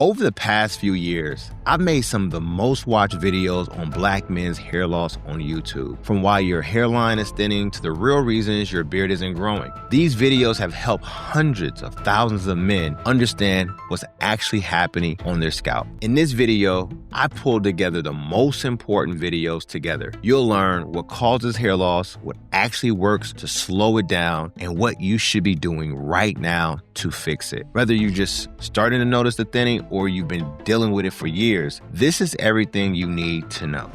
Over the past few years, I've made some of the most watched videos on black men's hair loss on YouTube, from why your hairline is thinning to the real reasons your beard isn't growing. These videos have helped hundreds of thousands of men understand what's actually happening on their scalp. In this video, I pulled together the most important videos together. You'll learn what causes hair loss, what actually works to slow it down, and what you should be doing right now to fix it. Whether you're just starting to notice the thinning or you've been dealing with it for years, this is everything you need to know.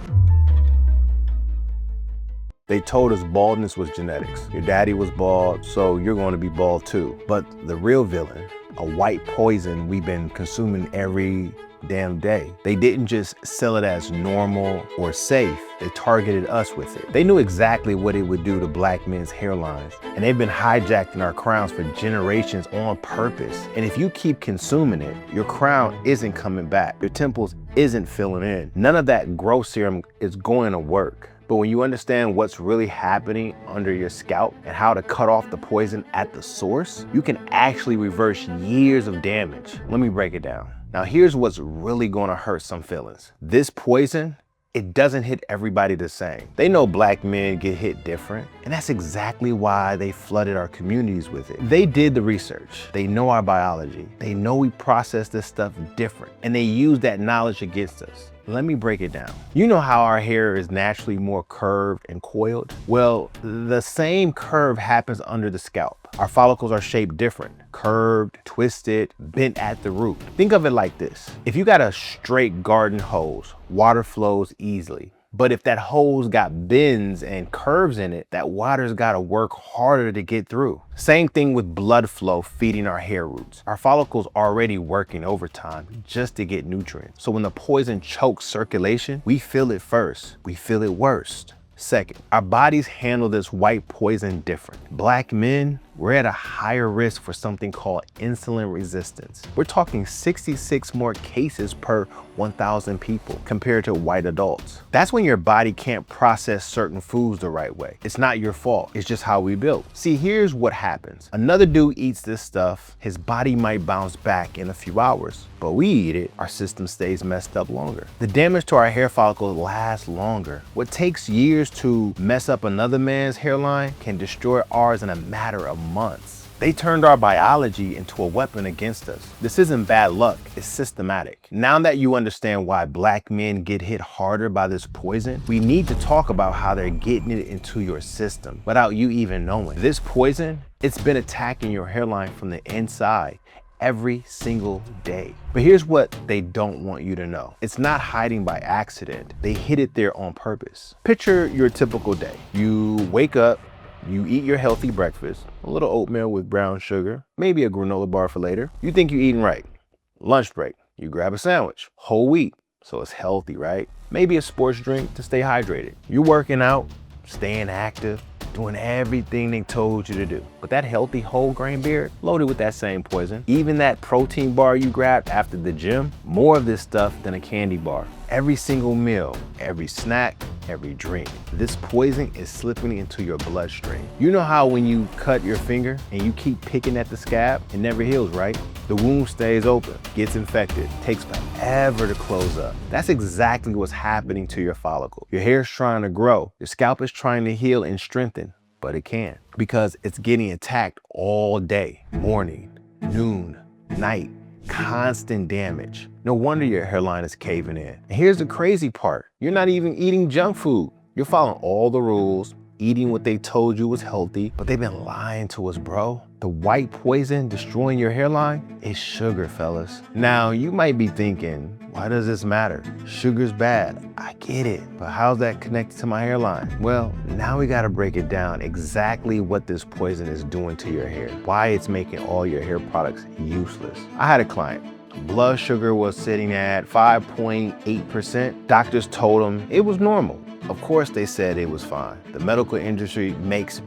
They told us baldness was genetics. Your daddy was bald, so you're going to be bald too. But the real villain, a white poison we've been consuming every damn day. They didn't just sell it as normal or safe, they targeted us with it. They knew exactly what it would do to black men's hairlines, and they've been hijacking our crowns for generations on purpose. And if you keep consuming it, your crown isn't coming back. Your temples isn't filling in. None of that growth serum is going to work. But when you understand what's really happening under your scalp and how to cut off the poison at the source, you can actually reverse years of damage. Let me break it down. Now here's what's really gonna hurt some feelings. This poison, it doesn't hit everybody the same. They know black men get hit different, and that's exactly why they flooded our communities with it. They did the research. They know our biology. They know we process this stuff different, and they use that knowledge against us. Let me break it down. You know how our hair is naturally more curved and coiled? Well, the same curve happens under the scalp. Our follicles are shaped different, curved, twisted, bent at the root. Think of it like this. If you got a straight garden hose, water flows easily. But if that hose got bends and curves in it, that water's gotta work harder to get through. Same thing with blood flow feeding our hair roots. Our follicles already working overtime just to get nutrients. So when the poison chokes circulation, we feel it first, we feel it worst. Second, our bodies handle this white poison different. Black men, we're at a higher risk for something called insulin resistance. We're talking 66 more cases per 1,000 people compared to white adults. That's when your body can't process certain foods the right way. It's not your fault, it's just how we built. See, here's what happens. Another dude eats this stuff, his body might bounce back in a few hours, but we eat it, our system stays messed up longer. The damage to our hair follicles lasts longer. What takes years to mess up another man's hairline can destroy ours in a matter of months. They turned our biology into a weapon against us. This isn't bad luck, it's systematic. Now that you understand why black men get hit harder by this poison, we need to talk about how they're getting it into your system without you even knowing. This poison, it's been attacking your hairline from the inside every single day. But here's what they don't want you to know. It's not hiding by accident. They hid it there on purpose. Picture your typical day. You wake up, you eat your healthy breakfast, a little oatmeal with brown sugar, maybe a granola bar for later. You think you're eating right. Lunch break, you grab a sandwich, whole wheat, so it's healthy, right? Maybe a sports drink to stay hydrated. You're working out, staying active, doing everything they told you to do. But that healthy whole grain beard, loaded with that same poison. Even that protein bar you grabbed after the gym, more of this stuff than a candy bar. Every single meal, every snack, every drink. This poison is slipping into your bloodstream. You know how when you cut your finger and you keep picking at the scab, it never heals, right? The wound stays open, gets infected, takes forever to close up. That's exactly what's happening to your follicle. Your hair's trying to grow, your scalp is trying to heal and strengthen, but it can't because it's getting attacked all day, morning, noon, night. Constant damage. No wonder your hairline is caving in. And here's the crazy part. You're not even eating junk food. You're following all the rules, eating what they told you was healthy, but they've been lying to us, bro. The white poison destroying your hairline is sugar, fellas. Now, you might be thinking, why does this matter? Sugar's bad. I get it, but how's that connected to my hairline? Well, now we gotta break it down exactly what this poison is doing to your hair, why it's making all your hair products useless. I had a client. Blood sugar was sitting at 5.8%. Doctors told him it was normal. Of course they said it was fine. The medical industry makes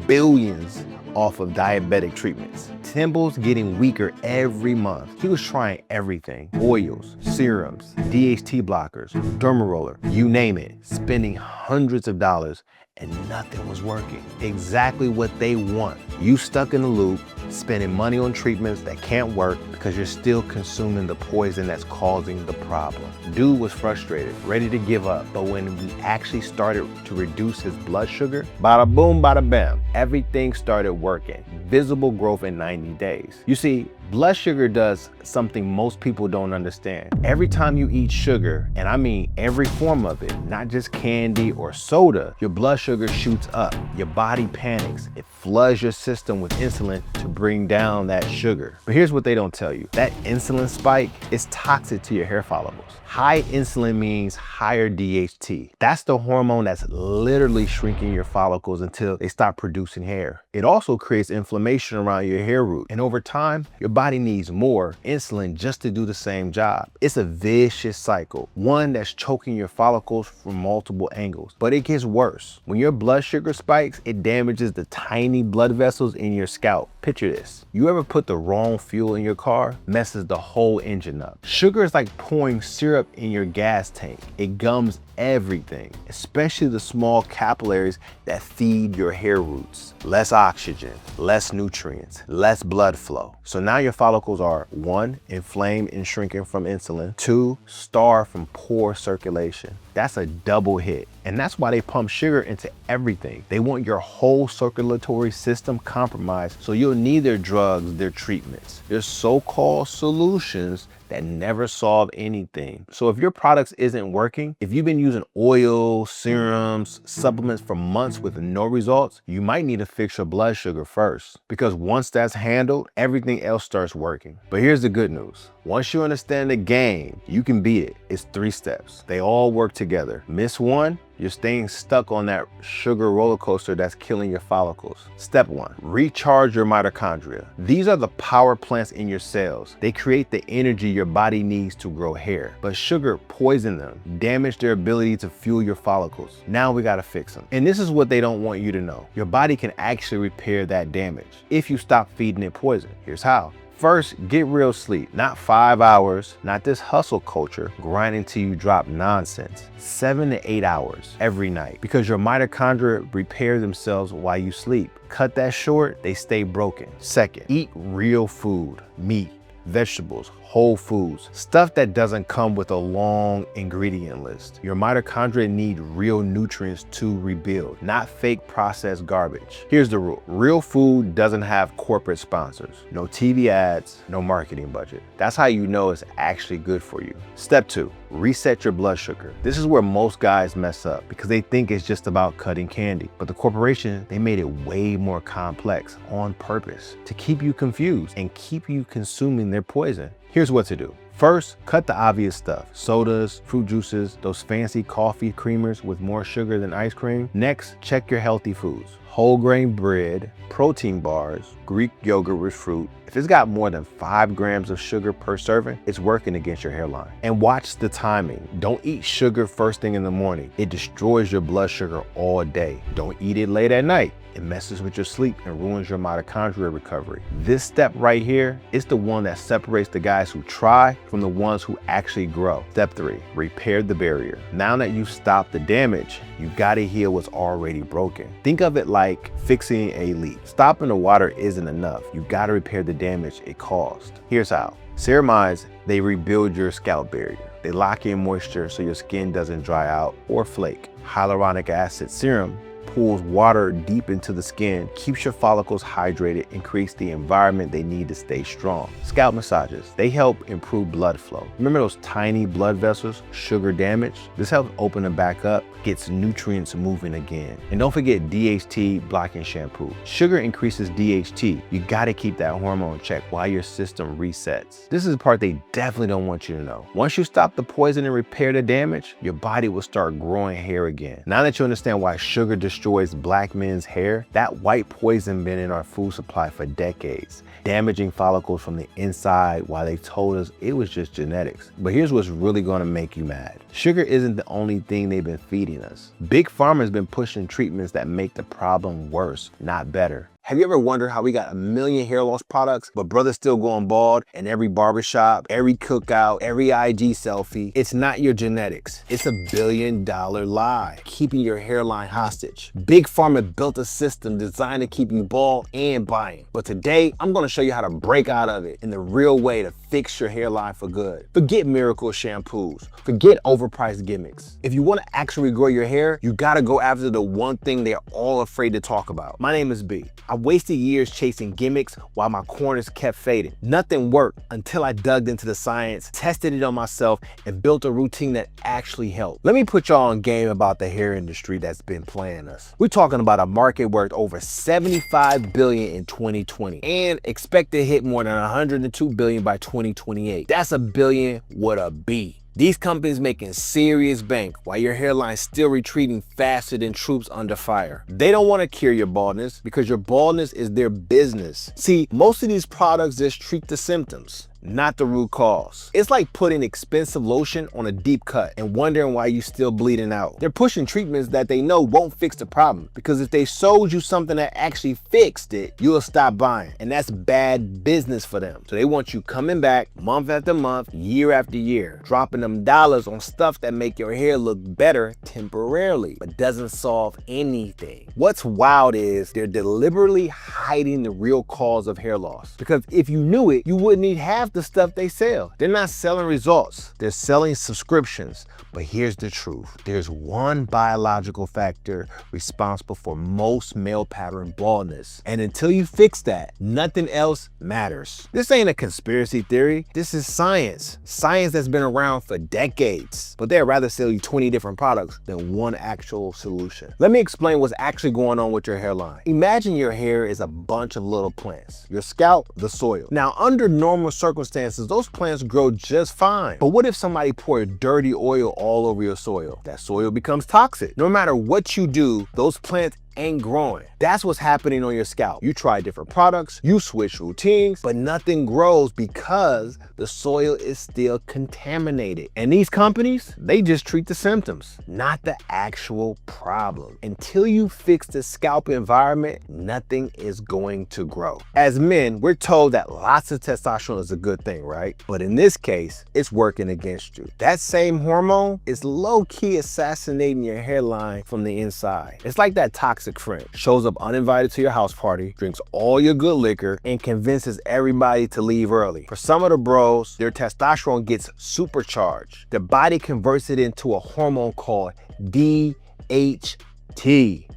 billions off of diabetic treatments. temples getting weaker every month. He was trying everything: oils, serums, DHT blockers, derma roller, you name it, spending hundreds of dollars, and nothing was working. Exactly what they want. You stuck in the loop, spending money on treatments that can't work because you're still consuming the poison that's causing the problem. Dude was frustrated, ready to give up, but when we actually started to reduce his blood sugar, bada boom, bada bam, everything started working. Visible growth in 90 days. You see, blood sugar does something most people don't understand. Every time you eat sugar, and I mean every form of it, not just candy or soda, your blood sugar shoots up. Your body panics. It floods your system with insulin to bring down that sugar. But here's what they don't tell you. That insulin spike is toxic to your hair follicles. High insulin means higher DHT. That's the hormone that's literally shrinking your follicles until they stop producing hair. It also creates inflammation around your hair root. And over time, your body needs more insulin just to do the same job. It's a vicious cycle, one that's choking your follicles from multiple angles. But it gets worse. When your blood sugar spikes, it damages the tiny blood vessels in your scalp. Picture this. You ever put the wrong fuel in your car? Messes the whole engine up. Sugar is like pouring syrup in your gas tank. It gums everything, especially the small capillaries that feed your hair roots. Less oxygen, less nutrients, less blood flow. So now your follicles are 1, inflamed and shrinking from insulin, 2, starved from poor circulation. That's a double hit. And that's why they pump sugar into everything. They want your whole circulatory system compromised, so you'll need their drugs, their treatments. They're so-called solutions that never solve anything. So if your products isn't working, if you've been using oil, serums, supplements for months with no results, you might need to fix your blood sugar first. Because once that's handled, everything else starts working. But here's the good news. Once you understand the game, you can beat it. It's 3 steps. They all work together. Miss one, you're staying stuck on that sugar roller coaster that's killing your follicles. Step 1, recharge your mitochondria. These are the power plants in your cells. They create the energy your body needs to grow hair. But sugar poisoned them, damaged their ability to fuel your follicles. Now we gotta fix them. And this is what they don't want you to know. Your body can actually repair that damage if you stop feeding it poison. Here's how. First, get real sleep. Not 5 hours, not this hustle culture, grinding till you drop nonsense. 7 to 8 hours every night, because your mitochondria repair themselves while you sleep. Cut that short, they stay broken. Second, eat real food, meat, vegetables, whole foods, stuff that doesn't come with a long ingredient list. Your mitochondria need real nutrients to rebuild, not fake processed garbage. Here's the rule. Real food doesn't have corporate sponsors, no TV ads, no marketing budget. That's how you know it's actually good for you. Step 2, reset your blood sugar. This is where most guys mess up because they think it's just about cutting candy. But the corporation, they made it way more complex on purpose to keep you confused and keep you consuming their poison. Here's what to do. First, cut the obvious stuff. Sodas, fruit juices, those fancy coffee creamers with more sugar than ice cream. Next, check your healthy foods. Whole grain bread, protein bars, Greek yogurt with fruit. If it's got more than 5 grams of sugar per serving, it's working against your hairline. And watch the timing. Don't eat sugar first thing in the morning. It destroys your blood sugar all day. Don't eat it late at night. It messes with your sleep and ruins your mitochondria recovery. This step right here is the one that separates the guys who try from the ones who actually grow. Step 3, repair the barrier. Now that you've stopped the damage, you gotta heal what's already broken. Think of it like fixing a leak. Stopping the water isn't enough. You gotta repair the damage it caused. Here's how. Ceramides, they rebuild your scalp barrier. They lock in moisture so your skin doesn't dry out or flake. Hyaluronic acid serum pulls water deep into the skin, keeps your follicles hydrated, and creates the environment they need to stay strong. Scalp massages, they help improve blood flow. Remember those tiny blood vessels, sugar damage? This helps open them back up, gets nutrients moving again. And don't forget DHT blocking shampoo. Sugar increases DHT. You gotta keep that hormone checked while your system resets. This is the part they definitely don't want you to know. Once you stop the poison and repair the damage, your body will start growing hair again. Now that you understand why sugar destroys black men's hair, that white poison been in our food supply for decades, damaging follicles from the inside while they told us it was just genetics. But here's what's really gonna make you mad. Sugar isn't the only thing they've been feeding us. Big Pharma has been pushing treatments that make the problem worse, not better. Have you ever wondered how we got a million hair loss products, but brothers still going bald in every barbershop, every cookout, every IG selfie? It's not your genetics. It's $1 billion lie, keeping your hairline hostage. Big Pharma built a system designed to keep you bald and buying. But today, I'm gonna show you how to break out of it in the real way to fix your hairline for good. Forget miracle shampoos. Forget overpriced gimmicks. If you want to actually grow your hair, you gotta go after the one thing they're all afraid to talk about. My name is B. I wasted years chasing gimmicks while my corners kept fading. Nothing worked until I dug into the science, tested it on myself, and built a routine that actually helped. Let me put y'all on game about the hair industry that's been playing us. We're talking about a market worth over $75 billion in 2020 and expect to hit more than $102 billion by 2028. That's a billion with a B. These companies making serious bank while your hairline's still retreating faster than troops under fire. They don't want to cure your baldness because your baldness is their business. See, most of these products just treat the symptoms, not the root cause. It's like putting expensive lotion on a deep cut and wondering why you're still bleeding out. They're pushing treatments that they know won't fix the problem, because if they sold you something that actually fixed it, you'll stop buying, and that's bad business for them. So they want you coming back month after month, year after year, dropping them dollars on stuff that make your hair look better temporarily, but doesn't solve anything. What's wild is they're deliberately hiding the real cause of hair loss, because if you knew it, you wouldn't need half the stuff they sell. They're not selling results, they're selling subscriptions. But here's the truth. There's one biological factor responsible for most male pattern baldness. And until you fix that, nothing else matters. This ain't a conspiracy theory. This is science. Science that's been around for decades. But they'd rather sell you 20 different products than one actual solution. Let me explain what's actually going on with your hairline. Imagine your hair is a bunch of little plants. Your scalp, the soil. Now, under normal circumstances, those plants grow just fine. But what if somebody poured dirty oil all over your soil? That soil becomes toxic. No matter what you do, those plants ain't growing. That's what's happening on your scalp. You try different products, you switch routines, but nothing grows because the soil is still contaminated. And these companies, they just treat the symptoms, not the actual problem. Until you fix the scalp environment, nothing is going to grow. As men, we're told that lots of testosterone is a good thing, right? But in this case, it's working against you. That same hormone is low-key assassinating your hairline from the inside. It's like that toxic friend shows up uninvited to your house party, drinks all your good liquor, and convinces everybody to leave early. For some of the bros, their testosterone gets supercharged. Their body converts it into a hormone called DHT,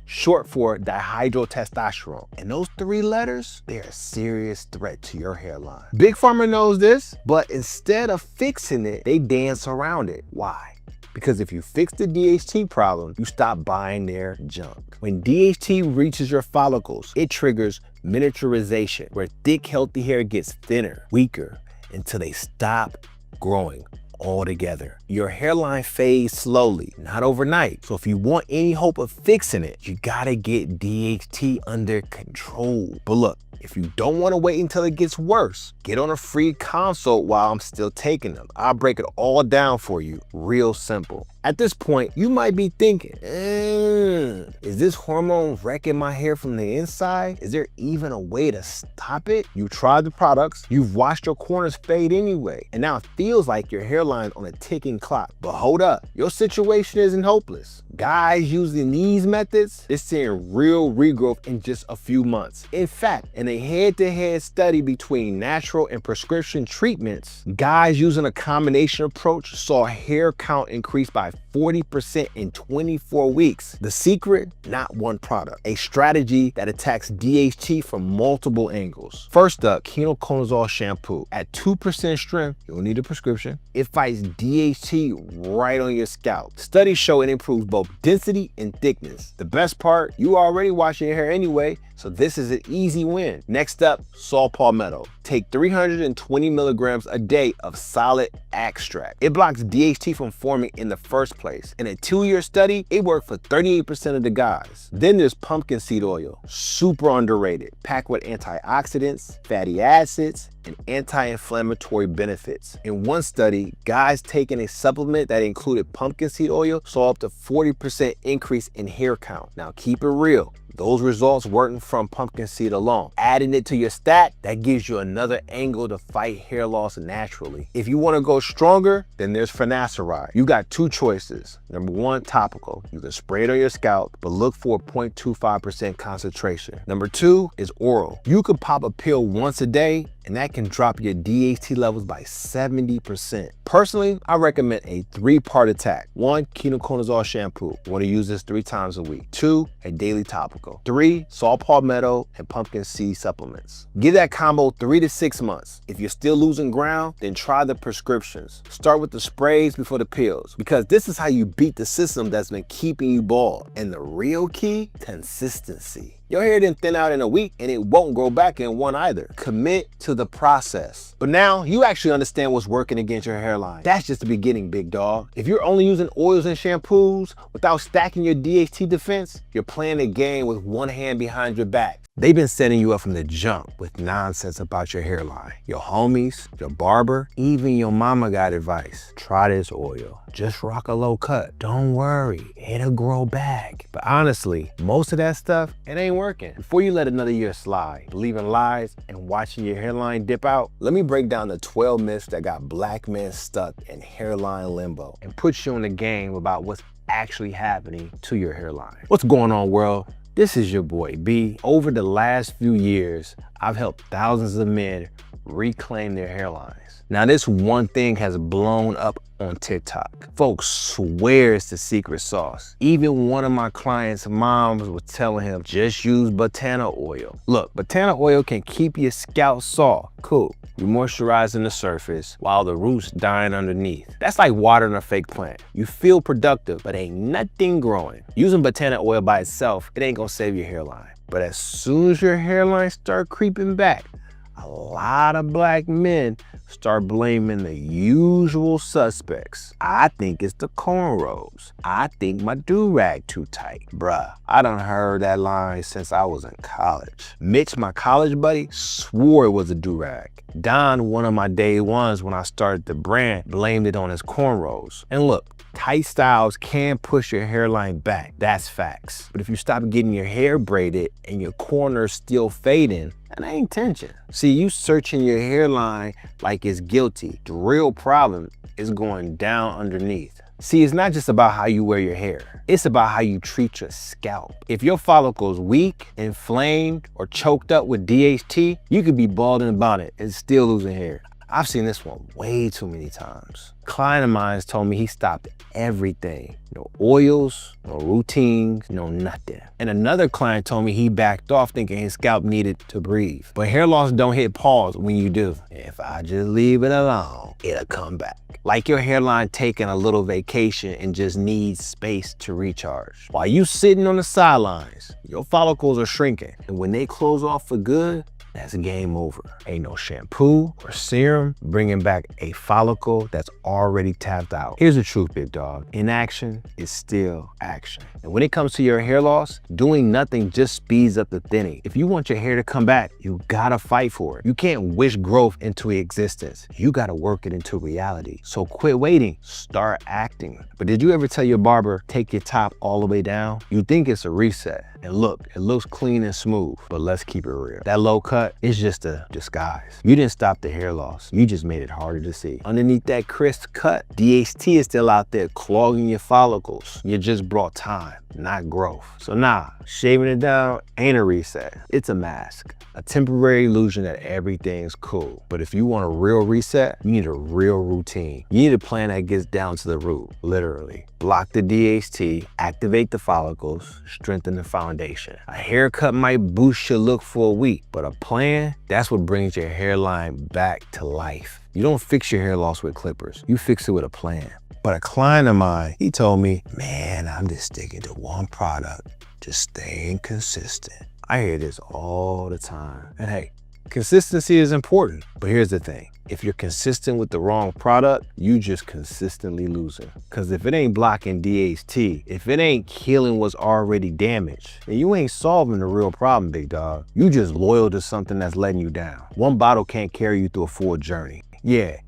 short for dihydrotestosterone. And those three letters, they're a serious threat to your hairline. Big Pharma knows this, but instead of fixing it, they dance around it. Why? Because if you fix the DHT problem, you stop buying their junk. When DHT reaches your follicles, it triggers miniaturization, where thick, healthy hair gets thinner, weaker, until they stop growing altogether. Your hairline fades slowly, not overnight. So if you want any hope of fixing it, you gotta get DHT under control. But look, if you don't want to wait until it gets worse, get on a free consult while I'm still taking them. I'll break it all down for you, real simple. At this point, you might be thinking, is this hormone wrecking my hair from the inside? Is there even a way to stop it? You tried the products, you've watched your corners fade anyway, and now it feels like your hairline's on a ticking clock. But hold up, your situation isn't hopeless. Guys using these methods, they're seeing real regrowth in just a few months. In fact, in a head-to-head study between natural and prescription treatments, guys using a combination approach saw hair count increase by 40% in 24 weeks. The secret? Not one product. A strategy that attacks DHT from multiple angles. First up, ketoconazole shampoo. At 2% strength, you'll need a prescription. It fights DHT right on your scalp. Studies show it improves both density and thickness. The best part, you already wash your hair anyway, so this is an easy win. Next up, saw palmetto. Take 320 milligrams a day of solid extract. It blocks DHT from forming in the first place. In a 2-year study, it worked for 38% of the guys. Then there's pumpkin seed oil, super underrated, packed with antioxidants, fatty acids, and anti-inflammatory benefits. In one study, guys taking a supplement that included pumpkin seed oil saw up to 40% increase in hair count. Now keep it real. Those results weren't from pumpkin seed alone. Adding it to your stack, that gives you another angle to fight hair loss naturally. If you want to go stronger, then there's finasteride. You got two choices. Number one, topical. You can spray it on your scalp, but look for a 0.25% concentration. Number two is oral. You can pop a pill once a day, and that can drop your DHT levels by 70%. Personally, I recommend a 3-part attack. 1, ketoconazole shampoo. You want to use this 3 times a week. 2, a daily topical. 3, saw palmetto and pumpkin seed supplements. Give that combo 3 to 6 months. If you're still losing ground, then try the prescriptions. Start with the sprays before the pills, because this is how you beat the system that's been keeping you bald. And the real key, consistency. Your hair didn't thin out in a week, and it won't grow back in one either. Commit to the process. But now you actually understand what's working against your hairline. That's just the beginning, big dog. If you're only using oils and shampoos without stacking your DHT defense, you're playing a game with one hand behind your back. They've been setting you up from the jump with nonsense about your hairline. Your homies, your barber, even your mama got advice. Try this oil. Just rock a low cut. Don't worry, it'll grow back. But honestly, most of that stuff, it ain't working. Before you let another year slide, believing lies and watching your hairline dip out, let me break down the 12 myths that got black men stuck in hairline limbo and put you in the game about what's actually happening to your hairline. What's going on, world? This is your boy B. Over the last few years, I've helped thousands of men reclaim their hairlines. Now, this one thing has blown up on TikTok. Folks swear it's the secret sauce. Even one of my clients' moms was telling him, just use botana oil. Look, botana oil can keep your scalp soft. Cool. You moisturizing the surface while the roots dying underneath. That's like watering a fake plant. You feel productive, but ain't nothing growing. Using botana oil by itself, it ain't gonna save your hairline. But as soon as your hairline start creeping back, a lot of black men start blaming the usual suspects. I think it's the cornrows. I think my do-rag too tight. Bruh, I done heard that line since I was in college. Mitch, my college buddy, swore it was a do-rag. Don, one of my day ones when I started the brand, blamed it on his cornrows. And look, tight styles can push your hairline back. That's facts. But if you stop getting your hair braided and your corners still fading, that ain't tension. See, you searching your hairline like it's guilty. The real problem is going down underneath. See, it's not just about how you wear your hair. It's about how you treat your scalp. If your follicle's weak, inflamed, or choked up with DHT, you could be balding about it and still losing hair. I've seen this one way too many times. A client of mine told me he stopped everything. No oils, no routines, no nothing. And another client told me he backed off thinking his scalp needed to breathe. But hair loss don't hit pause when you do. If I just leave it alone, it'll come back. Like your hairline taking a little vacation and just needs space to recharge. While you sitting on the sidelines, your follicles are shrinking. And when they close off for good, that's game over. Ain't no shampoo or serum bringing back a follicle that's already tapped out. Here's the truth, big dog. Inaction is still action. And when it comes to your hair loss, doing nothing just speeds up the thinning. If you want your hair to come back, you gotta fight for it. You can't wish growth into existence. You gotta work it into reality. So quit waiting, start acting. But did you ever tell your barber, take your top all the way down? You think it's a reset. And look, it looks clean and smooth, but let's keep it real. That low cut is just a disguise. You didn't stop the hair loss. You just made it harder to see. Underneath that crisp cut, DHT is still out there clogging your follicles. You just brought time, not growth. So nah, shaving it down ain't a reset. It's a mask. A temporary illusion that everything's cool. But if you want a real reset, you need a real routine. You need a plan that gets down to the root, literally. Block the DHT, activate the follicles, strengthen the foundation. A haircut might boost your look for a week, but a plan, that's what brings your hairline back to life. You don't fix your hair loss with clippers. You fix it with a plan. But a client of mine, he told me, man, I'm just sticking to one product, just staying consistent. I hear this all the time. And hey, consistency is important, but here's the thing. If you're consistent with the wrong product, you just consistently losing. Cause if it ain't blocking DHT, if it ain't healing what's already damaged, then you ain't solving the real problem, big dog. You just loyal to something that's letting you down. One bottle can't carry you through a full journey. Yeah,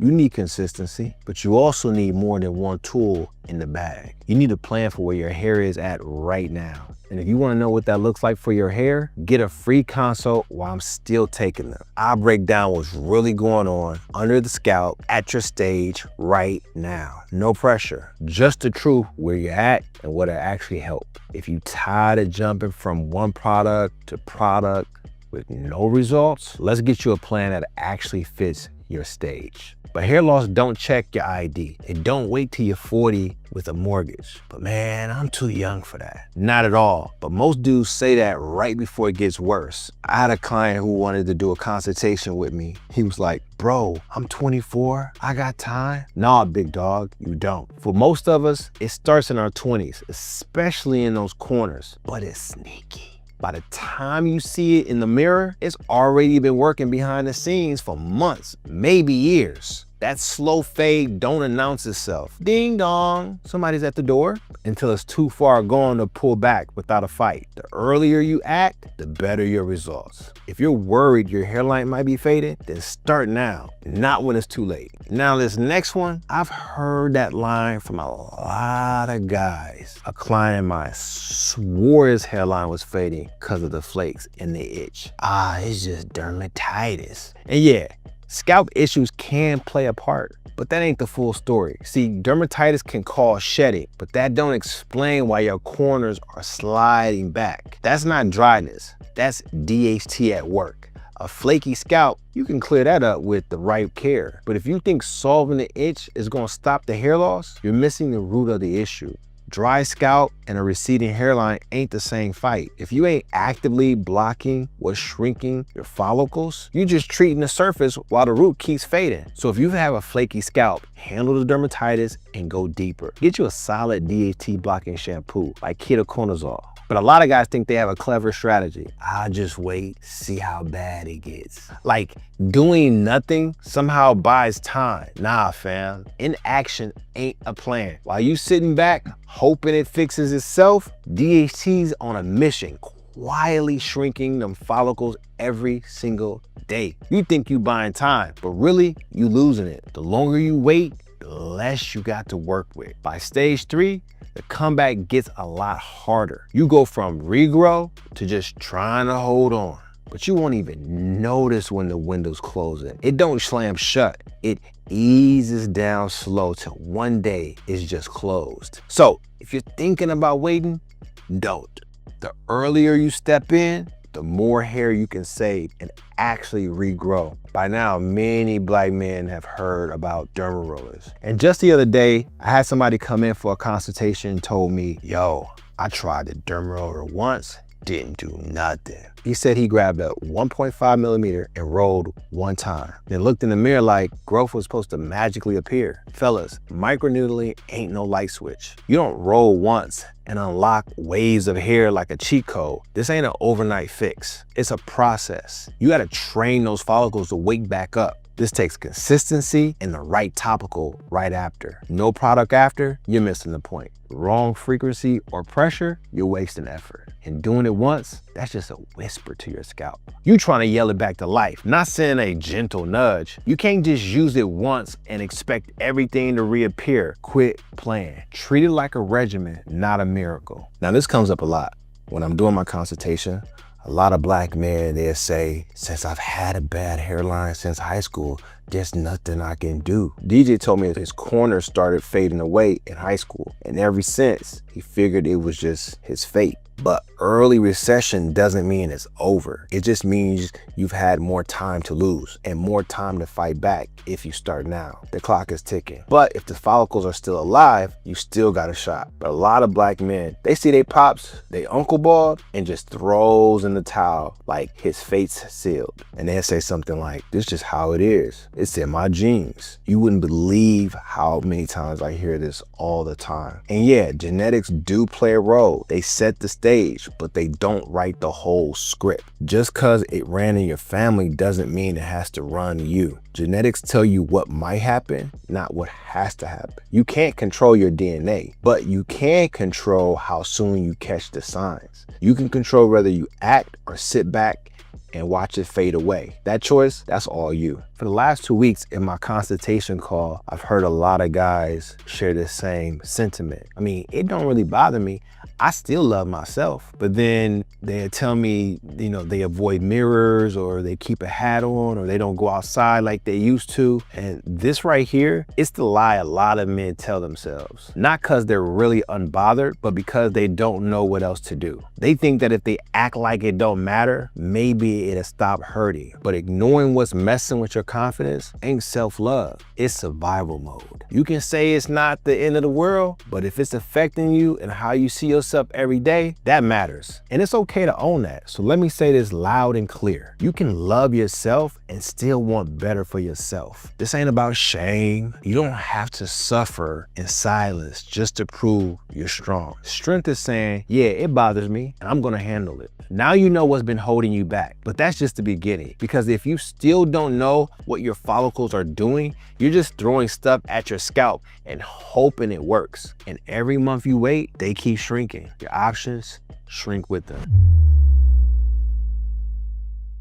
You need consistency, but you also need more than one tool in the bag. You need a plan for where your hair is at right now. And if you want to know what that looks like for your hair, get a free consult while I'm still taking them. I'll break down what's really going on under the scalp at your stage right now. No pressure, just the truth where you're at and what'll actually help. If you tired of jumping from one product to product with no results, let's get you a plan that actually fits your stage. But hair loss don't check your ID. It don't wait till you're 40 with a mortgage. But man, I'm too young for that. Not at all. But most dudes say that right before it gets worse. I had a client who wanted to do a consultation with me. He was like, bro, I'm 24, I got time. Nah, big dog, you don't. For most of us, it starts in our 20s, especially in those corners, but it's sneaky. By the time you see it in the mirror, it's already been working behind the scenes for months, maybe years. That slow fade don't announce itself. Ding dong, somebody's at the door, until it's too far gone to pull back without a fight. The earlier you act, the better your results. If you're worried your hairline might be faded, then start now, not when it's too late. Now this next one, I've heard that line from a lot of guys. A client of mine swore his hairline was fading because of the flakes and the itch. It's just dermatitis. And yeah, scalp issues can play a part, but that ain't the full story. See, dermatitis can cause shedding, but that don't explain why your corners are sliding back. That's not dryness, that's DHT at work. A flaky scalp, you can clear that up with the right care. But if you think solving the itch is gonna stop the hair loss, you're missing the root of the issue. Dry scalp and a receding hairline ain't the same fight. If you ain't actively blocking what's shrinking your follicles, you're just treating the surface while the root keeps fading. So if you have a flaky scalp, handle the dermatitis and go deeper. Get you a solid DHT blocking shampoo like ketoconazole. But a lot of guys think they have a clever strategy. I'll just wait, see how bad it gets. Like doing nothing somehow buys time. Nah, fam, inaction ain't a plan. While you sitting back, hoping it fixes itself, DHT's on a mission, quietly shrinking them follicles every single day. You think you buying time, but really you losing it. The longer you wait, the less you got to work with. By stage 3, the comeback gets a lot harder. You go from regrow to just trying to hold on, but you won't even notice when the window's closing. It don't slam shut. It eases down slow till one day it's just closed. So if you're thinking about waiting, don't. The earlier you step in, the more hair you can save and actually regrow. By now, many black men have heard about derma rollers. And just the other day, I had somebody come in for a consultation and told me, yo, I tried the derma roller once, didn't do nothing. He said he grabbed a 1.5 millimeter and rolled one time. Then looked in the mirror like growth was supposed to magically appear. Fellas, microneedling ain't no light switch. You don't roll once and unlock waves of hair like a cheat code. This ain't an overnight fix. It's a process. You gotta train those follicles to wake back up. This takes consistency and the right topical right after. No product after, you're missing the point. Wrong frequency or pressure, you're wasting effort. And doing it once, that's just a whisper to your scalp. You trying to yell it back to life, not sending a gentle nudge. You can't just use it once and expect everything to reappear. Quit playing. Treat it like a regimen, not a miracle. Now this comes up a lot. When I'm doing my consultation, a lot of black men, they'll say, since I've had a bad hairline since high school, there's nothing I can do. DJ told me his corners started fading away in high school, and ever since, he figured it was just his fate. But early recession doesn't mean it's over. It just means you've had more time to lose and more time to fight back if you start now. The clock is ticking. But if the follicles are still alive, you still got a shot. But a lot of black men, they see they pops, they uncle bald, and just throws in the towel like his fate's sealed. And they'll say something like, this is just how it is. It's in my genes. You wouldn't believe how many times I hear this all the time. And yeah, genetics do play a role. They set the stage, but they don't write the whole script. Just cause it ran in your family doesn't mean it has to run you. Genetics tell you what might happen, not what has to happen. You can't control your DNA, but you can control how soon you catch the signs. You can control whether you act or sit back and watch it fade away. That choice, that's all you. For the last 2 weeks in my consultation call, I've heard a lot of guys share this same sentiment. I mean, it don't really bother me. I still love myself, but then they tell me, they avoid mirrors, or they keep a hat on, or they don't go outside like they used to. And this right here, it's the lie a lot of men tell themselves. Not because they're really unbothered, but because they don't know what else to do. They think that if they act like it don't matter, maybe it'll stop hurting. But ignoring what's messing with your confidence ain't self-love, it's survival mode. You can say it's not the end of the world, but if it's affecting you and how you see yourself every day, that matters. And it's okay to own that. So let me say this loud and clear. You can love yourself and still want better for yourself. This ain't about shame. You don't have to suffer in silence just to prove you're strong. Strength is saying, yeah, it bothers me and I'm gonna handle it. Now you know what's been holding you back, but that's just the beginning. Because if you still don't know what your follicles are doing, you're just throwing stuff at your scalp and hoping it works. And every month you wait, they keep shrinking. Your options shrink with them.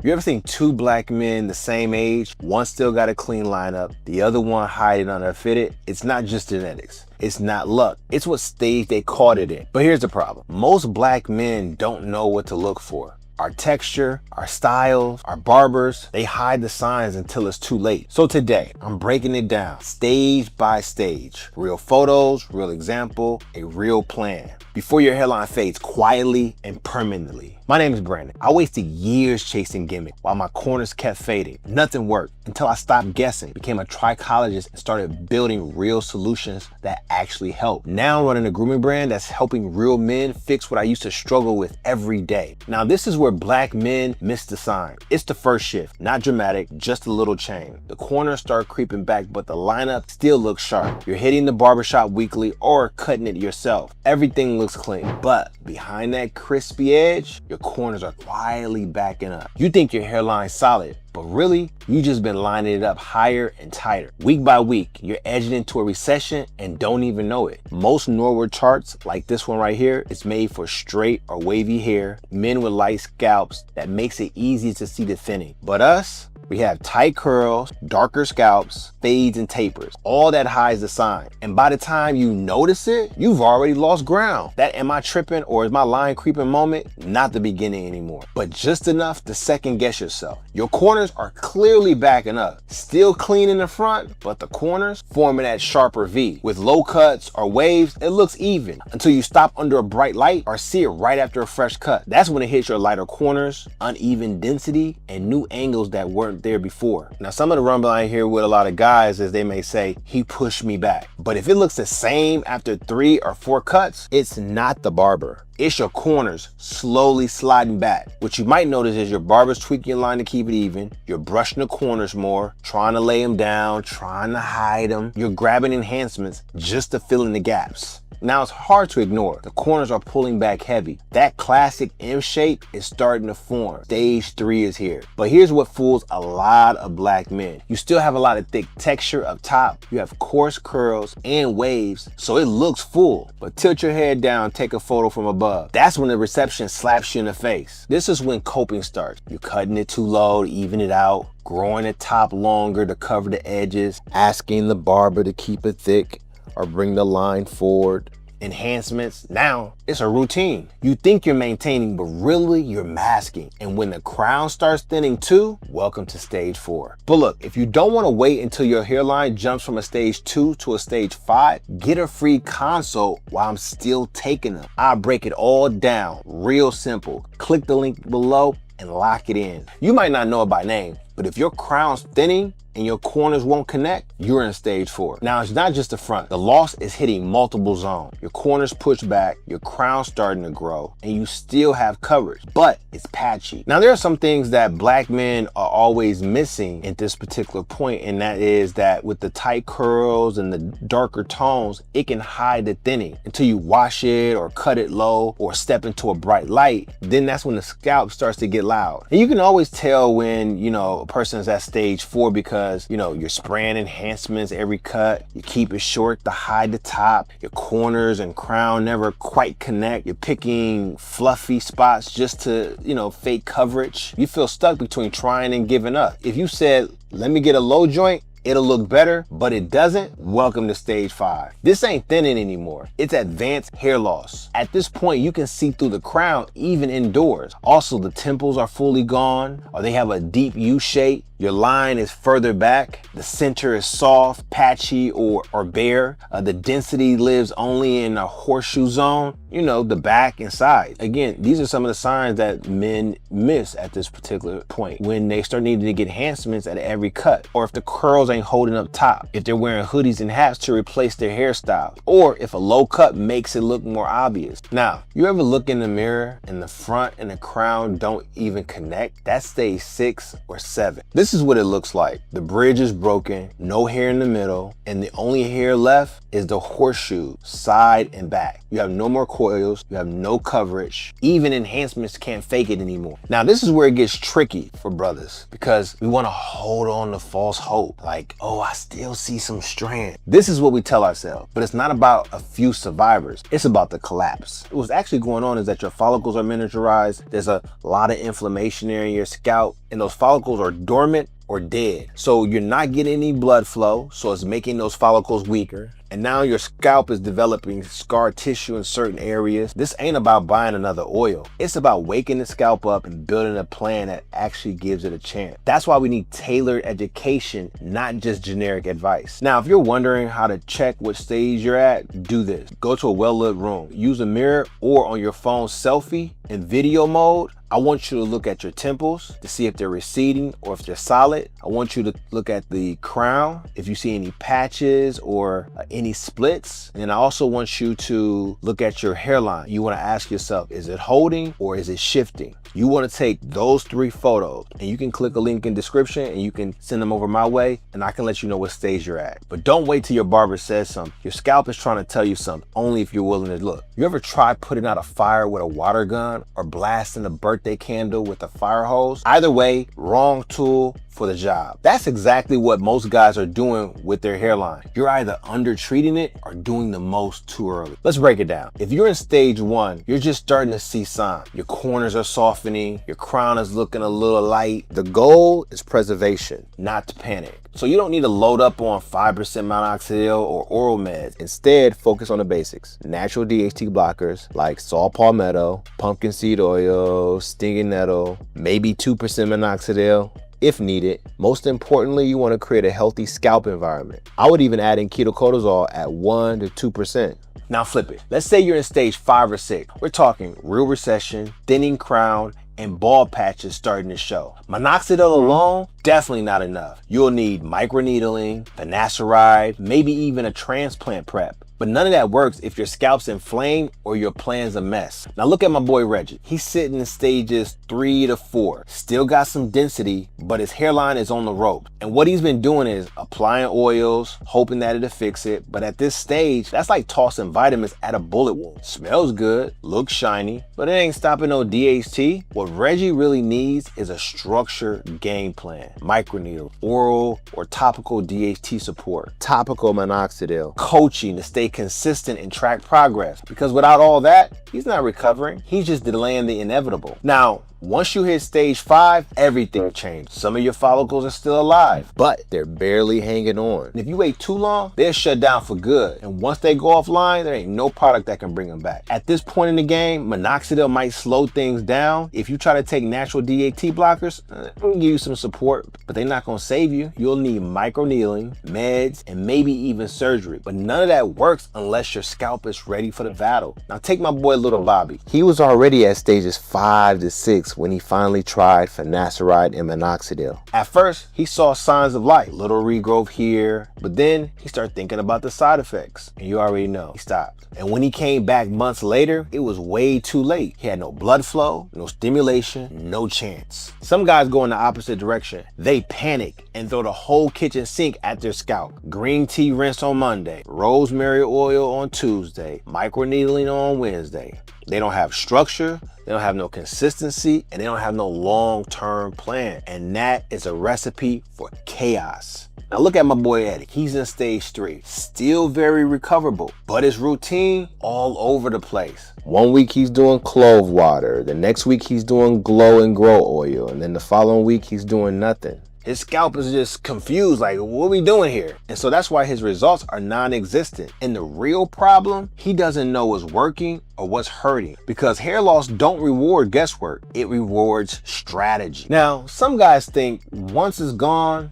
You ever seen two black men the same age? One still got a clean lineup, the other one hiding under fitted? It's not just genetics. It's not luck. It's what stage they caught it in. But here's the problem. Most black men don't know what to look for. Our texture, our styles, our barbers, they hide the signs until it's too late. So today, I'm breaking it down stage by stage. Real photos, real example, a real plan. Before your hairline fades quietly and permanently. My name is Brandon. I wasted years chasing gimmicks while my corners kept fading. Nothing worked until I stopped guessing, became a trichologist, and started building real solutions that actually help. Now I'm running a grooming brand that's helping real men fix what I used to struggle with every day. Now this is where black men miss the sign. It's the first shift, not dramatic, just a little change. The corners start creeping back, but the lineup still looks sharp. You're hitting the barbershop weekly or cutting it yourself. Everything looks clean, but behind that crispy edge, your corners are quietly backing up. You think your hairline's solid, but really, you just been lining it up higher and tighter. Week by week, you're edging into a recession and don't even know it. Most Norwood charts, like this one right here, is made for straight or wavy hair, men with light scalps that makes it easy to see the thinning. But us, we have tight curls, darker scalps, fades, and tapers. All that hides the sign. And by the time you notice it, you've already lost ground. That am I tripping or is my line creeping moment, not the beginning anymore, but just enough to second guess yourself. Your corners are clearly backing up. Still clean in the front, but the corners forming that sharper V. With low cuts or waves, it looks even until you stop under a bright light or see it right after a fresh cut. That's when it hits your lighter corners, uneven density, and new angles that weren't there before. Now, some of the rumble I hear with a lot of guys is they may say, he pushed me back. But if it looks the same after 3 or 4 cuts, it's not the barber. It's your corners slowly sliding back. What you might notice is your barber's tweaking your line to keep it even. You're brushing the corners more, trying to lay them down, trying to hide them. You're grabbing enhancements just to fill in the gaps. Now it's hard to ignore. The corners are pulling back heavy. That classic M shape is starting to form. Stage 3 is here. But here's what fools a lot of black men. You still have a lot of thick texture up top. You have coarse curls and waves, so it looks full. But tilt your head down, take a photo from above. That's when the reception slaps you in the face. This is when coping starts. You're cutting it too low to even it out, growing the top longer to cover the edges, asking the barber to keep it thick or bring the line forward. Enhancements, now it's a routine. You think you're maintaining, but really you're masking. And when the crown starts thinning too, welcome to stage 4. But look, if you don't want to wait until your hairline jumps from a stage 2 to a stage 5, get a free consult while I'm still taking them. I break it all down, real simple. Click the link below and lock it in. You might not know it by name, but if your crown's thinning and your corners won't connect, you're in stage 4. Now, it's not just the front. The loss is hitting multiple zones. Your corners push back, your crown's starting to grow, and you still have coverage, but it's patchy. Now, there are some things that black men are always missing at this particular point, and that is that with the tight curls and the darker tones, it can hide the thinning until you wash it or cut it low or step into a bright light. Then that's when the scalp starts to get loud. And you can always tell when, a person's at stage 4 because because, you know, you're spraying enhancements every cut. You keep it short to hide the top. Your corners and crown never quite connect. You're picking fluffy spots just to, you know, fake coverage. You feel stuck between trying and giving up. If you said, let me get a low joint, it'll look better, but it doesn't, welcome to stage 5. This ain't thinning anymore. It's advanced hair loss. At this point, you can see through the crown even indoors. Also, the temples are fully gone, or they have a deep U shape. Your line is further back. The center is soft, patchy, or bare. The density lives only in a horseshoe zone, you know, the back and side. Again, these are some of the signs that men miss at this particular point when they start needing to get enhancements at every cut, or if the curls ain't holding up top, if they're wearing hoodies and hats to replace their hairstyle, or if a low cut makes it look more obvious. Now, you ever look in the mirror and the front and the crown don't even connect? That's stage 6 or 7. This is what it looks like. The bridge is broken, no hair in the middle, and the only hair left is the horseshoe, side and back. You have no more coils, you have no coverage. Even enhancements can't fake it anymore. Now, this is where it gets tricky for brothers because we want to hold on to false hope. Like, oh, I still see some strand. This is what we tell ourselves, but it's not about a few survivors. It's about the collapse. What's actually going on is that your follicles are miniaturized. There's a lot of inflammation there in your scalp, and those follicles are dormant or dead. So you're not getting any blood flow, so it's making those follicles weaker. And now your scalp is developing scar tissue in certain areas. This ain't about buying another oil. It's about waking the scalp up and building a plan that actually gives it a chance. That's why we need tailored education, not just generic advice. Now, if you're wondering how to check what stage you're at, do this. Go to a well-lit room. Use a mirror or on your phone selfie in video mode. I want you to look at your temples to see if they're receding or if they're solid. I want you to look at the crown, if you see any patches or any splits. And I also want you to look at your hairline. You want to ask yourself, is it holding or is it shifting? You want to take those 3 photos, and you can click a link in description and you can send them over my way and I can let you know what stage you're at. But don't wait till your barber says something. Your scalp is trying to tell you something only if you're willing to look. You ever try putting out a fire with a water gun or blasting a birthday candle with a fire hose? Either way, wrong tool for the job. That's exactly what most guys are doing with their hairline. You're either under-treating it or doing the most too early. Let's break it down. If you're in stage 1, you're just starting to see signs. Your corners are softening, your crown is looking a little light. The goal is preservation, not to panic. So you don't need to load up on 5% minoxidil or oral meds. Instead, focus on the basics. Natural DHT blockers like saw palmetto, pumpkin seed oil, stinging nettle, maybe 2% minoxidil if needed. Most importantly, you want to create a healthy scalp environment. I would even add in ketoconazole at 1 to 2%. Now flip it. Let's say you're in stage 5 or 6. We're talking real recession, thinning crown, and bald patches starting to show. Minoxidil alone, definitely not enough. You'll need microneedling, finasteride, maybe even a transplant prep. But none of that works if your scalp's inflamed or your plan's a mess. Now look at my boy Reggie. He's sitting in stages 3 to 4. Still got some density, but his hairline is on the rope. And what he's been doing is applying oils, hoping that it'll fix it. But at this stage, that's like tossing vitamins at a bullet wound. Smells good, looks shiny, but it ain't stopping no DHT. What Reggie really needs is a structured game plan. Microneedle, oral or topical DHT support, topical minoxidil, coaching to stay consistent and track progress. Because without all that, he's not recovering. He's just delaying the inevitable. Now, once you hit stage 5, everything changes. Some of your follicles are still alive, but they're barely hanging on. And if you wait too long, they'll shut down for good. And once they go offline, there ain't no product that can bring them back. At this point in the game, minoxidil might slow things down. If you try to take natural DHT blockers, they'll give you some support, but they're not gonna save you. You'll need microneedling, meds, and maybe even surgery. But none of that works unless your scalp is ready for the battle. Now take my boy Little Bobby. He was already at stages 5 to 6 when he finally tried finasteride and minoxidil. At first, he saw signs of life, little regrowth here, but then he started thinking about the side effects, and you already know, he stopped. And when he came back months later, it was way too late. He had no blood flow, no stimulation, no chance. Some guys go in the opposite direction. They panic and throw the whole kitchen sink at their scalp. Green tea rinse on Monday, rosemary oil on Tuesday, microneedling on Wednesday. They don't have structure, they don't have no consistency, and they don't have no long-term plan. And that is a recipe for chaos. Now look at my boy Eddie. He's in stage 3, still very recoverable, but his routine all over the place. One week he's doing clove water, the next week he's doing glow and grow oil, and then the following week he's doing nothing. His scalp is just confused, like, what are we doing here? And so that's why his results are non-existent. And the real problem, he doesn't know what's working or what's hurting, because hair loss don't reward guesswork, it rewards strategy. Now, some guys think once it's gone,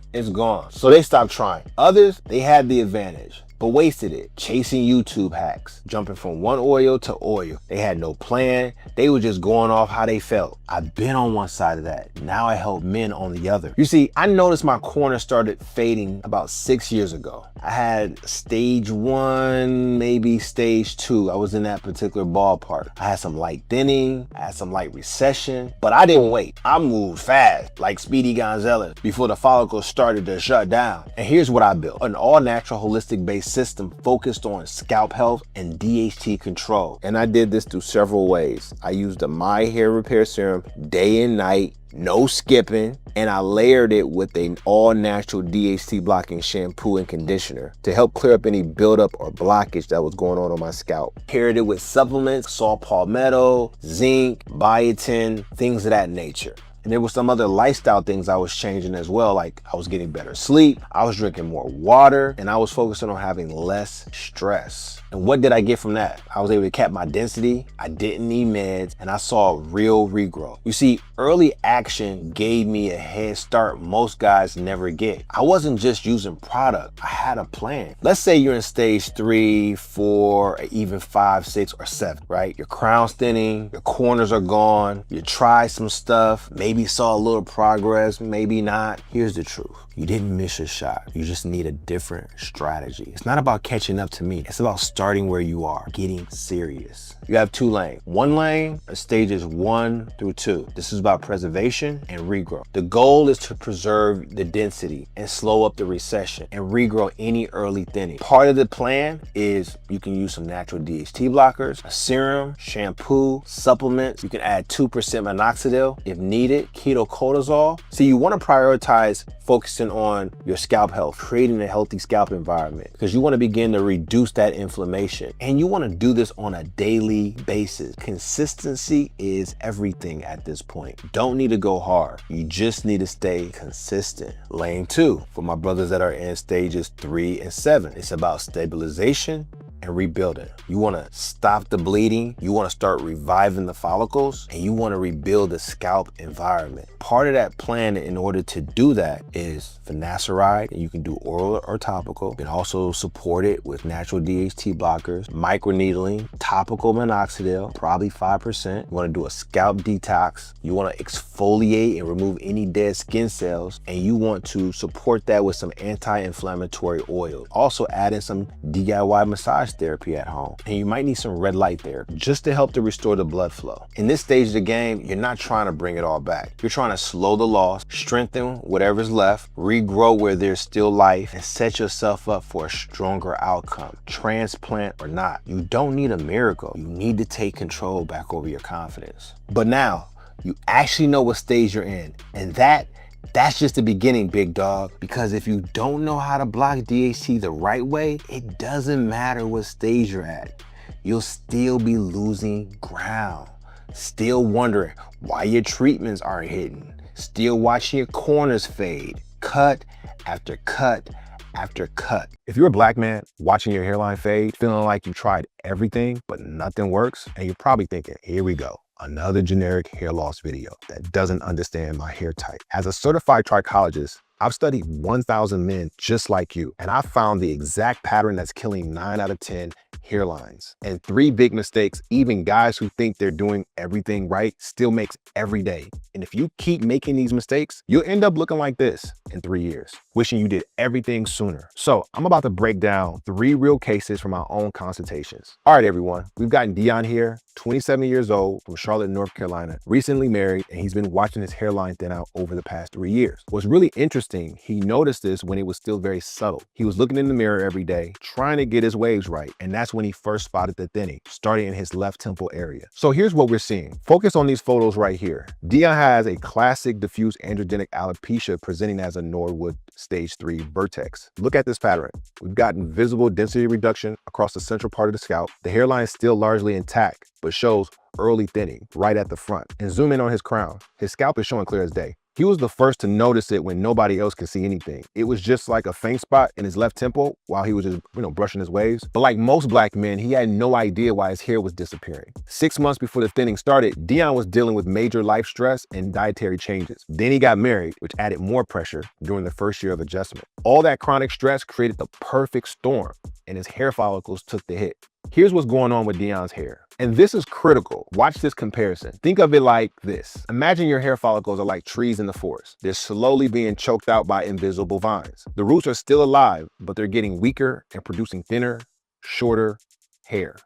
so they stop trying. Others, they had the advantage, but wasted it chasing YouTube hacks, jumping from one oil to oil. They had no plan. They were just going off how they felt. I've been on one side of that. Now I help men on the other. You see, I noticed my corner started fading about 6 years ago. I had stage 1, maybe stage 2. I was in that particular ballpark. I had some light thinning, I had some light recession, but I didn't wait. I moved fast, like Speedy Gonzalez, before the follicles started to shut down. And here's what I built: an all-natural, holistic-based system focused on scalp health and DHT control. And I did this through several ways. I used the My Hair Repair Serum day and night, no skipping, and I layered it with an all-natural DHT blocking shampoo and conditioner to help clear up any buildup or blockage that was going on my scalp. Paired it with supplements, saw palmetto, zinc, biotin, things of that nature. And there were some other lifestyle things I was changing as well, like I was getting better sleep, I was drinking more water, and I was focusing on having less stress. And what did I get from that? I was able to cap my density, I didn't need meds, and I saw real regrowth. You see, early action gave me a head start most guys never get. I wasn't just using product, I had a plan. Let's say you're in stage 3, 4, or even 5, 6, or 7, right? Your crown's thinning, your corners are gone, you tried some stuff, maybe saw a little progress, maybe not. Here's the truth: you didn't miss your shot. You just need a different strategy. It's not about catching up to me. It's about starting where you are, getting serious. You have 2 lanes. One lane are stages 1 through 2. This is about preservation and regrow. The goal is to preserve the density and slow up the recession and regrow any early thinning. Part of the plan is you can use some natural DHT blockers, a serum, shampoo, supplements. You can add 2% minoxidil if needed, ketocortisol. So you want to prioritize focusing on your scalp health, creating a healthy scalp environment, because you want to begin to reduce that inflammation. And you want to do this on a daily basis. Consistency is everything at this point. Don't need to go hard. You just need to stay consistent. Lane 2, for my brothers that are in stages 3 and 7, it's about stabilization and rebuilding. You want to stop the bleeding, you want to start reviving the follicles, and you want to rebuild the scalp environment. Part of that plan in order to do that is finasteride, and you can do oral or topical. You can also support it with natural DHT blockers, microneedling, topical minoxidil, probably 5%. You want to do a scalp detox. You want to exfoliate and remove any dead skin cells, and you want to support that with some anti-inflammatory oil. Also add in some DIY massage therapy at home, and you might need some red light therapy just to help to restore the blood flow. In this stage of the game, you're not trying to bring it all back. You're trying to slow the loss, strengthen whatever's left, regrow where there's still life, and set yourself up for a stronger outcome, transplant or not. You don't need a miracle. You need to take control back over your confidence. But now you actually know what stage you're in, and that's just the beginning, big dog. Because if you don't know how to block DHT the right way, it doesn't matter what stage you're at. You'll still be losing ground. Still wondering why your treatments aren't hitting. Still watching your corners fade. Cut after cut after cut. If you're a black man watching your hairline fade, feeling like you tried everything but nothing works, and you're probably thinking, here we go, another generic hair loss video that doesn't understand my hair type. As a certified trichologist, I've studied 1,000 men just like you, and I found the exact pattern that's killing 9 out of 10 hairlines. And 3 big mistakes even guys who think they're doing everything right still makes every day. And if you keep making these mistakes, you'll end up looking like this in 3 years, wishing you did everything sooner. So I'm about to break down 3 real cases from our own consultations. All right, everyone, we've gotten Dion here, 27 years old, from Charlotte, North Carolina, recently married, and he's been watching his hairline thin out over the past 3 years. What's really interesting, he noticed this when it was still very subtle. He was looking in the mirror every day, trying to get his waves right, and that's when when he first spotted the thinning, starting in his left temple area. So here's what we're seeing. Focus on these photos right here. Dion has a classic diffuse androgenic alopecia presenting as a Norwood stage 3 vertex. Look at this pattern. We've gotten visible density reduction across the central part of the scalp. The hairline is still largely intact, but shows early thinning right at the front. And zoom in on his crown. His scalp is showing clear as day. He was the first to notice it when nobody else could see anything. It was just like a faint spot in his left temple while he was just, brushing his waves. But like most black men, he had no idea why his hair was disappearing. 6 months before the thinning started, Dion was dealing with major life stress and dietary changes. Then he got married, which added more pressure during the first year of adjustment. All that chronic stress created the perfect storm, and his hair follicles took the hit. Here's what's going on with Dion's hair. And this is critical. Watch this comparison. Think of it like this. Imagine your hair follicles are like trees in the forest. They're slowly being choked out by invisible vines. The roots are still alive, but they're getting weaker and producing thinner, shorter hair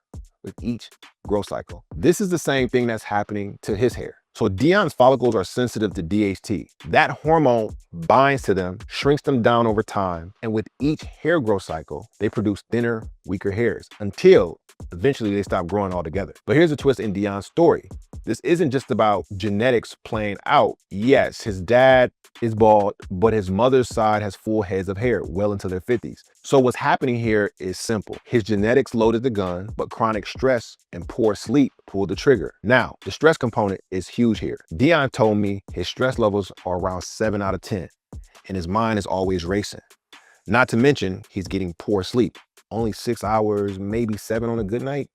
with each growth cycle. This is the same thing that's happening to his hair. So Dion's follicles are sensitive to DHT. That hormone binds to them, shrinks them down over time, and with each hair growth cycle, they produce thinner, weaker hairs until eventually they stop growing altogether. But here's a twist in Dion's story. This isn't just about genetics playing out. Yes, his dad is bald, but his mother's side has full heads of hair well into their 50s. So what's happening here is simple. His genetics loaded the gun, but chronic stress and poor sleep pulled the trigger. Now, the stress component is huge here. Dion told me his stress levels are around 7 out of 10, and his mind is always racing. Not to mention, he's getting poor sleep. Only 6 hours, maybe 7 on a good night.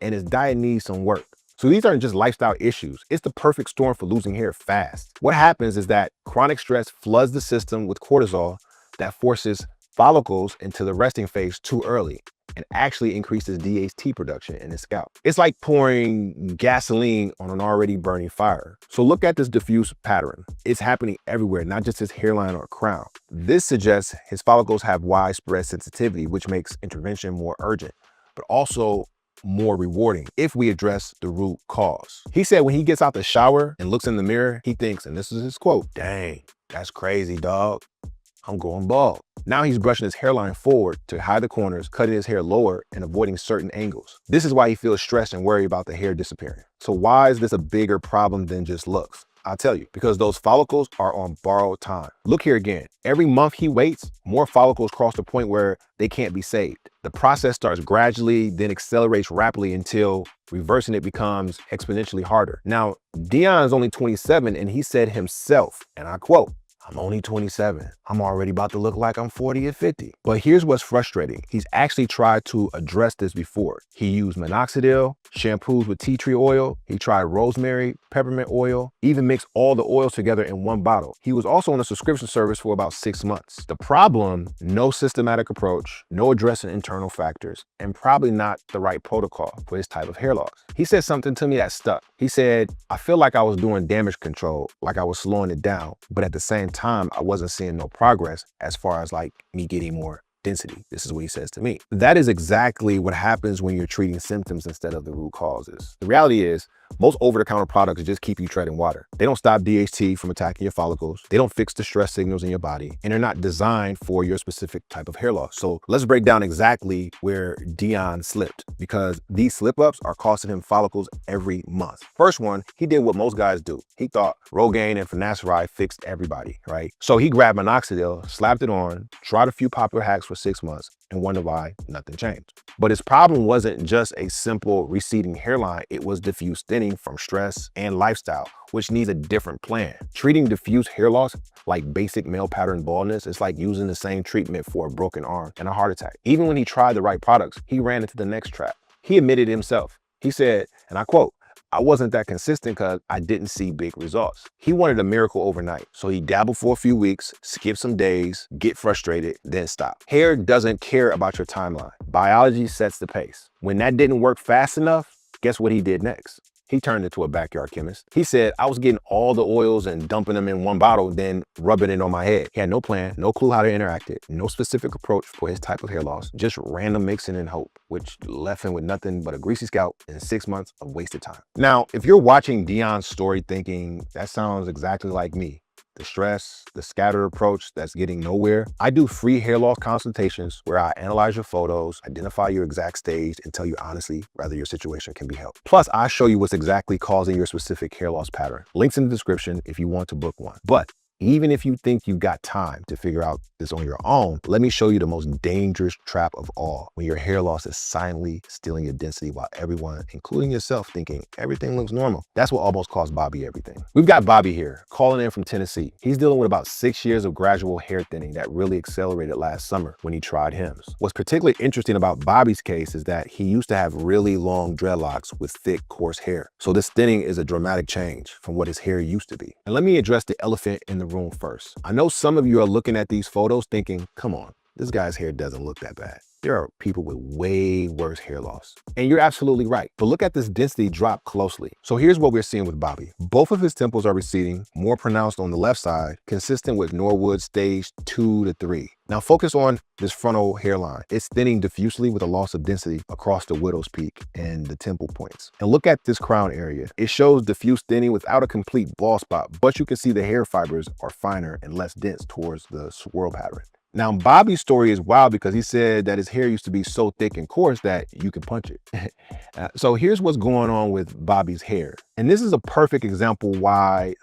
And his diet needs some work. So these aren't just lifestyle issues. It's the perfect storm for losing hair fast. What happens is that chronic stress floods the system with cortisol that forces follicles into the resting phase too early and actually increases DHT production in his scalp. It's like pouring gasoline on an already burning fire. So look at this diffuse pattern. It's happening everywhere, not just his hairline or crown. This suggests his follicles have widespread sensitivity, which makes intervention more urgent, but also more rewarding if we address the root cause. He said when he gets out the shower and looks in the mirror, he thinks, and this is his quote, "Dang, that's crazy, dog. I'm going bald." Now he's brushing his hairline forward to hide the corners, cutting his hair lower and avoiding certain angles. This is why he feels stressed and worried about the hair disappearing. So why is this a bigger problem than just looks? I'll tell you, because those follicles are on borrowed time. Look here again. Every month he waits, more follicles cross the point where they can't be saved. The process starts gradually, then accelerates rapidly until reversing it becomes exponentially harder. Now, Dion is only 27 and he said himself, and I quote, "I'm only 27. I'm already about to look like I'm 40 or 50. But here's what's frustrating. He's actually tried to address this before. He used minoxidil, shampoos with tea tree oil. He tried rosemary, peppermint oil, even mixed all the oils together in one bottle. He was also on a subscription service for about 6 months. The problem, no systematic approach, no addressing internal factors, and probably not the right protocol for this type of hair loss. He said something to me that stuck. He said, "I feel like I was doing damage control, like I was slowing it down, but at the same time, I wasn't seeing no progress as far as like me getting more density." This is what he says to me. That is exactly what happens when you're treating symptoms instead of the root causes. The reality is, most over-the-counter products just keep you treading water. They don't stop DHT from attacking your follicles. They don't fix the stress signals in your body, and they're not designed for your specific type of hair loss. So let's break down exactly where Dion slipped, because these slip-ups are costing him follicles every month. First one, he did what most guys do. He thought Rogaine and finasteride fixed everybody, right? So he grabbed minoxidil, slapped it on, tried a few popular hacks for 6 months, and wondered why nothing changed. But his problem wasn't just a simple receding hairline, it was diffuse thinning from stress and lifestyle, which needs a different plan. Treating diffuse hair loss like basic male pattern baldness is like using the same treatment for a broken arm and a heart attack. Even when he tried the right products, he ran into the next trap. He admitted himself. He said, and I quote, "I wasn't that consistent because I didn't see big results." He wanted a miracle overnight. So he dabbled for a few weeks, skipped some days, get frustrated, then stop. Hair doesn't care about your timeline. Biology sets the pace. When that didn't work fast enough, guess what he did next? He turned into a backyard chemist. He said, "I was getting all the oils and dumping them in one bottle, then rubbing it on my head." He had no plan, no clue how to interact it, no specific approach for his type of hair loss, just random mixing and hope, which left him with nothing but a greasy scalp and 6 months of wasted time. Now, if you're watching Dion's story thinking, that sounds exactly like me, the stress, the scatter approach that's getting nowhere. I do free hair loss consultations where I analyze your photos, identify your exact stage, and tell you honestly whether your situation can be helped. Plus, I show you what's exactly causing your specific hair loss pattern. Links in the description if you want to book one. But even if you think you've got time to figure out this on your own, let me show you the most dangerous trap of all, when your hair loss is silently stealing your density while everyone, including yourself, thinking everything looks normal. That's what almost cost Bobby everything. We've got Bobby here, calling in from Tennessee. He's dealing with about 6 years of gradual hair thinning that really accelerated last summer when he tried Hims. What's particularly interesting about Bobby's case is that he used to have really long dreadlocks with thick, coarse hair. So this thinning is a dramatic change from what his hair used to be. And let me address the elephant in the room first. I know some of you are looking at these photos thinking, come on, this guy's hair doesn't look that bad. There are people with way worse hair loss. And you're absolutely right. But look at this density drop closely. So here's what we're seeing with Bobby. Both of his temples are receding, more pronounced on the left side, consistent with Norwood stage 2 to 3. Now focus on this frontal hairline. It's thinning diffusely with a loss of density across the widow's peak and the temple points. And look at this crown area. It shows diffuse thinning without a complete bald spot, but you can see the hair fibers are finer and less dense towards the swirl pattern. Now, Bobby's story is wild because he said that his hair used to be so thick and coarse that you could punch it. So here's what's going on with Bobby's hair. And this is a perfect example why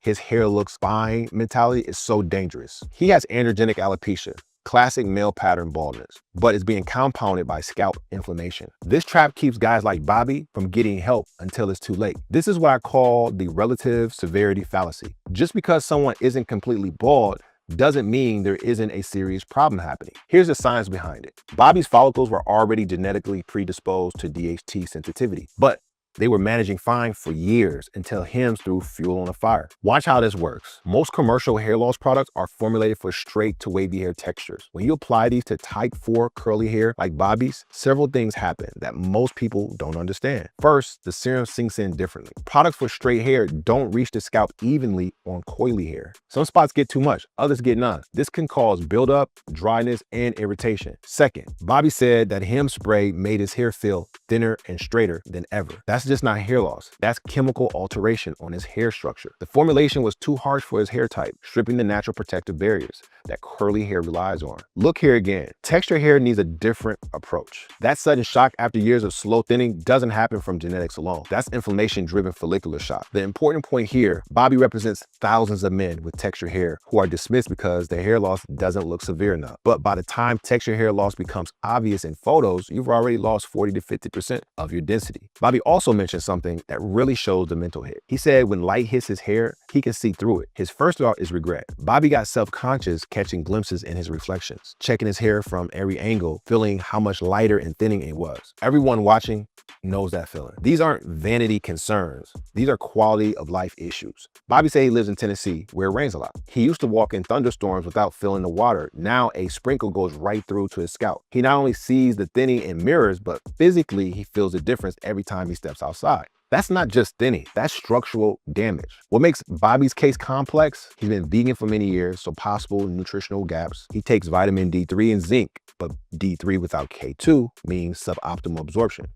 his hair looks fine mentality is so dangerous. He has androgenic alopecia, classic male pattern baldness, but it's being compounded by scalp inflammation. This trap keeps guys like Bobby from getting help until it's too late. This is what I call the relative severity fallacy. Just because someone isn't completely bald doesn't mean there isn't a serious problem happening. Here's the science behind it. Bobby's follicles were already genetically predisposed to DHT sensitivity, but they were managing fine for years until Hims threw fuel on the fire. Watch how this works. Most commercial hair loss products are formulated for straight to wavy hair textures. When you apply these to type 4 curly hair like Bobby's, several things happen that most people don't understand. First, the serum sinks in differently. Products for straight hair don't reach the scalp evenly on coily hair. Some spots get too much, others get none. This can cause buildup, dryness, and irritation. Second, Bobby said that Hims spray made his hair feel thinner and straighter than ever. That's just not hair loss. That's chemical alteration on his hair structure. The formulation was too harsh for his hair type, stripping the natural protective barriers that curly hair relies on. Look here again. Textured hair needs a different approach. That sudden shock after years of slow thinning doesn't happen from genetics alone. That's inflammation-driven follicular shock. The important point here, Bobby represents thousands of men with textured hair who are dismissed because their hair loss doesn't look severe enough. But by the time textured hair loss becomes obvious in photos, you've already lost 40 to 50% of your density. Bobby also mentioned something that really shows the mental hit. He said when light hits his hair, he can see through it. His first thought is regret. Bobby got self-conscious catching glimpses in his reflections, checking his hair from every angle, feeling how much lighter and thinning it was. Everyone watching knows that feeling. These aren't vanity concerns. These are quality of life issues. Bobby said he lives in Tennessee where it rains a lot. He used to walk in thunderstorms without feeling the water. Now a sprinkle goes right through to his scalp. He not only sees the thinning in mirrors, but physically he feels the difference every time he steps outside. That's not just thinning, that's structural damage. What makes Bobby's case complex? He's been vegan for many years, so possible nutritional gaps. He takes vitamin D3 and zinc, but D3 without K2 means suboptimal absorption.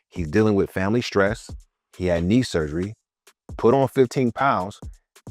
He's dealing with family stress. He had knee surgery, put on 15 pounds,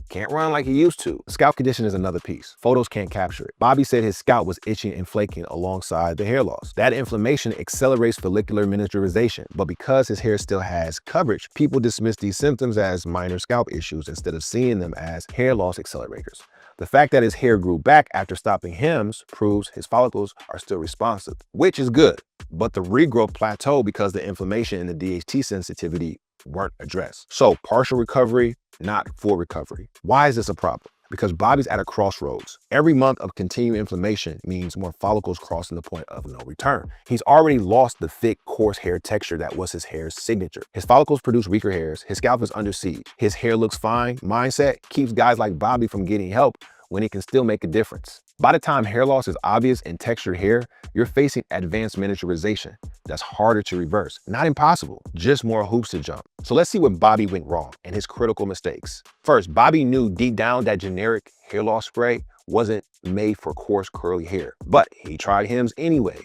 can't run like he used to. Scalp condition is another piece. Photos can't capture it. Bobby said his scalp was itching and flaking alongside the hair loss. That inflammation accelerates follicular miniaturization, but because his hair still has coverage, people dismiss these symptoms as minor scalp issues instead of seeing them as hair loss accelerators. The fact that his hair grew back after stopping Hims proves his follicles are still responsive, which is good, but the regrowth plateaued because the inflammation and the DHT sensitivity weren't addressed. So partial recovery, not full recovery. Why is this a problem? Because Bobby's at a crossroads. Every month of continued inflammation means more follicles crossing the point of no return. He's already lost the thick, coarse hair texture that was his hair's signature. His follicles produce weaker hairs. His scalp is under siege. His hair looks fine. Mindset keeps guys like Bobby from getting help when it can still make a difference. By the time hair loss is obvious in textured hair, you're facing advanced miniaturization. That's harder to reverse. Not impossible, just more hoops to jump. So let's see what Bobby went wrong and his critical mistakes. First, Bobby knew deep down that generic hair loss spray wasn't made for coarse curly hair, but he tried Hims anyways,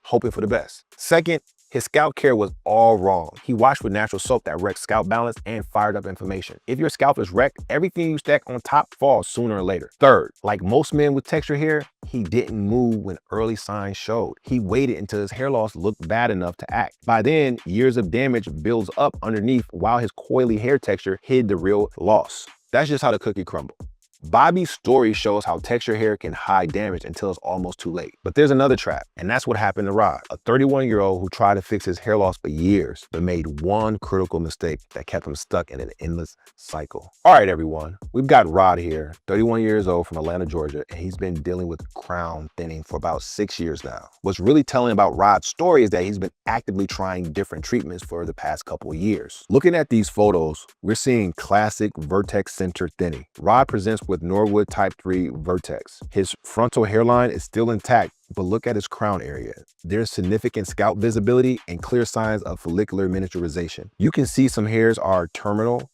hoping for the best. Second, His scalp care was all wrong. He washed with natural soap that wrecked scalp balance and fired up inflammation. If your scalp is wrecked, everything you stack on top falls sooner or later. Third, like most men with texture hair, he didn't move when early signs showed. He waited until his hair loss looked bad enough to act. By then, years of damage builds up underneath while his coily hair texture hid the real loss. That's just how the cookie crumbled. Bobby's story shows how texture hair can hide damage until it's almost too late. But there's another trap, and that's what happened to Rod, a 31-year-old who tried to fix his hair loss for years, but made one critical mistake that kept him stuck in an endless cycle. All right, everyone, we've got Rod here, 31 years old from Atlanta, Georgia, and he's been dealing with crown thinning for about 6 years now. What's really telling about Rod's story is that he's been actively trying different treatments for the past couple of years. Looking at these photos, we're seeing classic vertex center thinning. Rod presents with Norwood type 3 vertex. His frontal hairline is still intact, but look at his crown area. There's significant scalp visibility and clear signs of follicular miniaturization. You can see some hairs are terminal,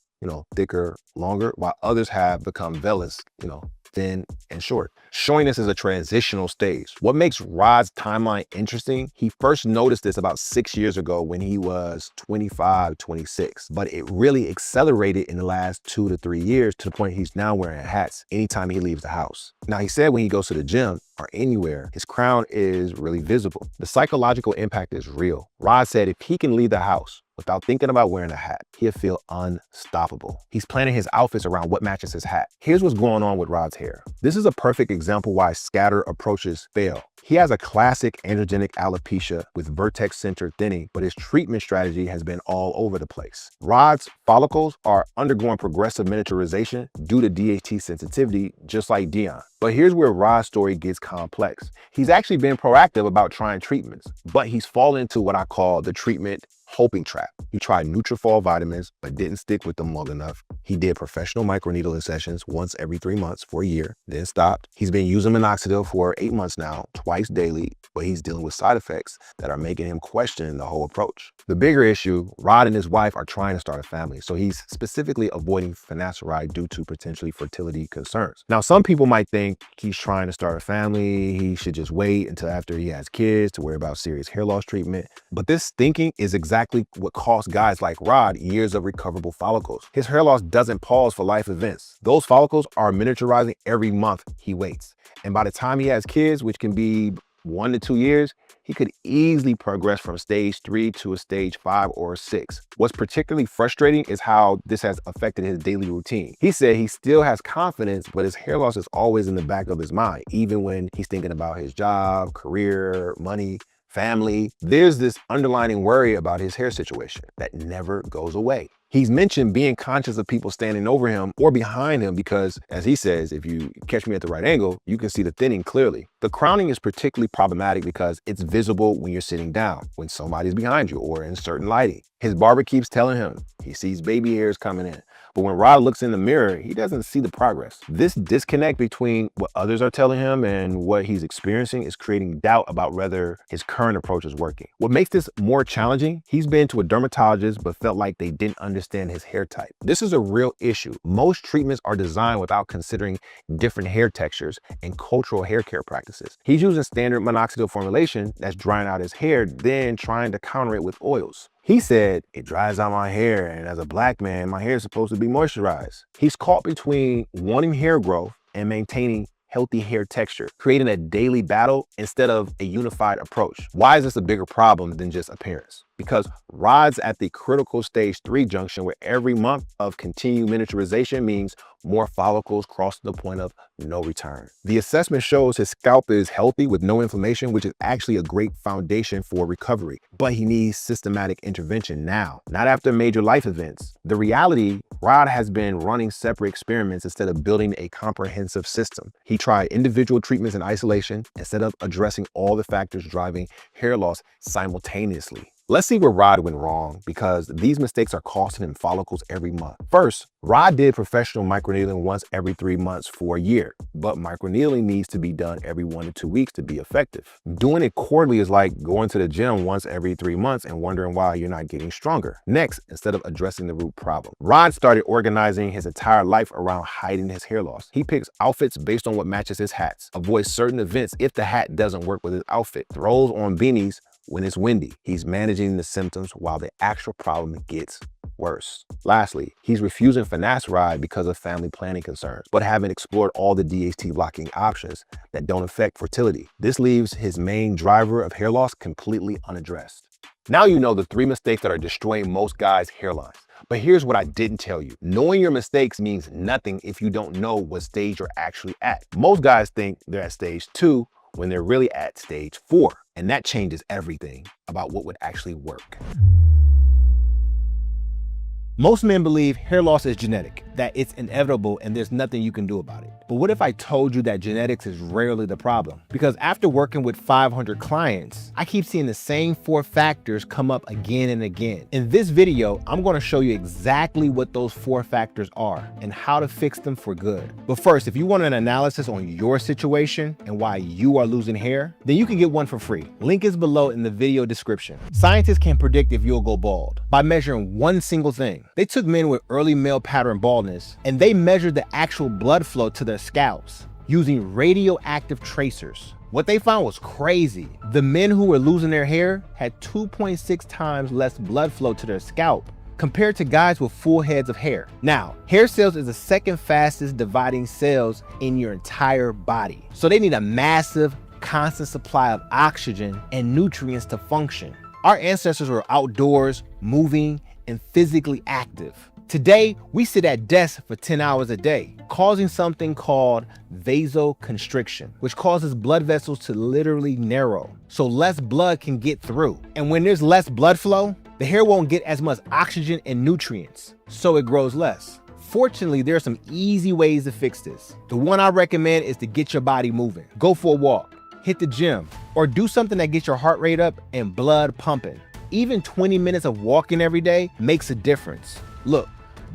thicker, longer, while others have become vellus, thin and short, showing this as a transitional stage. What makes Rod's timeline interesting, he first noticed this about 6 years ago when he was 25, 26, but it really accelerated in the last 2 to 3 years to the point he's now wearing hats anytime he leaves the house. Now, he said when he goes to the gym or anywhere, his crown is really visible. The psychological impact is real. Rod said if he can leave the house without thinking about wearing a hat, he'll feel unstoppable. He's planning his outfits around what matches his hat. Here's what's going on with Rod's hair. This is a perfect example why scatter approaches fail. He has a classic androgenic alopecia with vertex center thinning, but his treatment strategy has been all over the place. Rod's follicles are undergoing progressive miniaturization due to DHT sensitivity, just like Dion. But here's where Rod's story gets complex. He's actually been proactive about trying treatments, but he's fallen into what I call the treatment hoping trap. He tried Nutrafol vitamins, but didn't stick with them long enough. He did professional microneedling sessions once every 3 months for a year, then stopped. He's been using minoxidil for 8 months now, twice daily, but he's dealing with side effects that are making him question the whole approach. The bigger issue, Rod and his wife are trying to start a family, so he's specifically avoiding finasteride due to potentially fertility concerns. Now, some people might think he's trying to start a family, he should just wait until after he has kids to worry about serious hair loss treatment, but this thinking is exactly what cost guys like Rod years of recoverable follicles. His hair loss doesn't pause for life events. Those follicles are miniaturizing every month he waits. And by the time he has kids, which can be 1 to 2 years, he could easily progress from stage 3 to a stage 5 or 6. What's particularly frustrating is how this has affected his daily routine. He said he still has confidence, but his hair loss is always in the back of his mind, even when he's thinking about his job, career, money, family. There's this underlying worry about his hair situation that never goes away. He's mentioned being conscious of people standing over him or behind him because, as he says, if you catch me at the right angle, you can see the thinning clearly. The crowning is particularly problematic because it's visible when you're sitting down, when somebody's behind you, or in certain lighting. His barber keeps telling him he sees baby hairs coming in, but when Rod looks in the mirror, he doesn't see the progress. This disconnect between what others are telling him and what he's experiencing is creating doubt about whether his current approach is working. What makes this more challenging, he's been to a dermatologist but felt like they didn't understand his hair type. This is a real issue. Most treatments are designed without considering different hair textures and cultural hair care practices. He's using standard minoxidil formulation that's drying out his hair, then trying to counter it with oils. He said, it dries out my hair, and as a black man, my hair is supposed to be moisturized. He's caught between wanting hair growth and maintaining healthy hair texture, creating a daily battle instead of a unified approach. Why is this a bigger problem than just appearance? Because Rod's at the critical stage 3 junction where every month of continued miniaturization means more follicles cross the point of no return. The assessment shows his scalp is healthy with no inflammation, which is actually a great foundation for recovery, but he needs systematic intervention now, not after major life events. The reality, Rod has been running separate experiments instead of building a comprehensive system. He tried individual treatments in isolation instead of addressing all the factors driving hair loss simultaneously. Let's see where Rod went wrong, because these mistakes are costing him follicles every month. First, Rod did professional microneedling once every 3 months for a year, but microneedling needs to be done every 1 to 2 weeks to be effective. Doing it quarterly is like going to the gym once every 3 months and wondering why you're not getting stronger. Next, instead of addressing the root problem, Rod started organizing his entire life around hiding his hair loss. He picks outfits based on what matches his hats, avoids certain events if the hat doesn't work with his outfit, throws on beanies when it's windy. He's managing the symptoms while the actual problem gets worse. Lastly, he's refusing finasteride because of family planning concerns, but haven't explored all the DHT blocking options that don't affect fertility. This leaves his main driver of hair loss completely unaddressed. Now you know the 3 mistakes that are destroying most guys' hairlines. But here's what I didn't tell you. Knowing your mistakes means nothing if you don't know what stage you're actually at. Most guys think they're at stage 2 when they're really at stage 4. And that changes everything about what would actually work. Most men believe hair loss is genetic, that it's inevitable and there's nothing you can do about it. But what if I told you that genetics is rarely the problem? Because after working with 500 clients, I keep seeing the same 4 factors come up again and again. In this video, I'm going to show you exactly what those 4 factors are and how to fix them for good. But first, if you want an analysis on your situation and why you are losing hair, then you can get one for free. Link is below in the video description. Scientists can predict if you'll go bald by measuring one single thing. They took men with early male pattern baldness and they measured the actual blood flow to their scalps using radioactive tracers. What they found was crazy. The men who were losing their hair had 2.6 times less blood flow to their scalp compared to guys with full heads of hair. Now, hair cells is the second fastest dividing cells in your entire body. So they need a massive, constant supply of oxygen and nutrients to function. Our ancestors were outdoors, moving, and physically active. Today, we sit at desks for 10 hours a day, causing something called vasoconstriction, which causes blood vessels to literally narrow, so less blood can get through. And when there's less blood flow, the hair won't get as much oxygen and nutrients, so it grows less. Fortunately, there are some easy ways to fix this. The one I recommend is to get your body moving. Go for a walk, hit the gym, or do something that gets your heart rate up and blood pumping. Even 20 minutes of walking every day makes a difference. Look,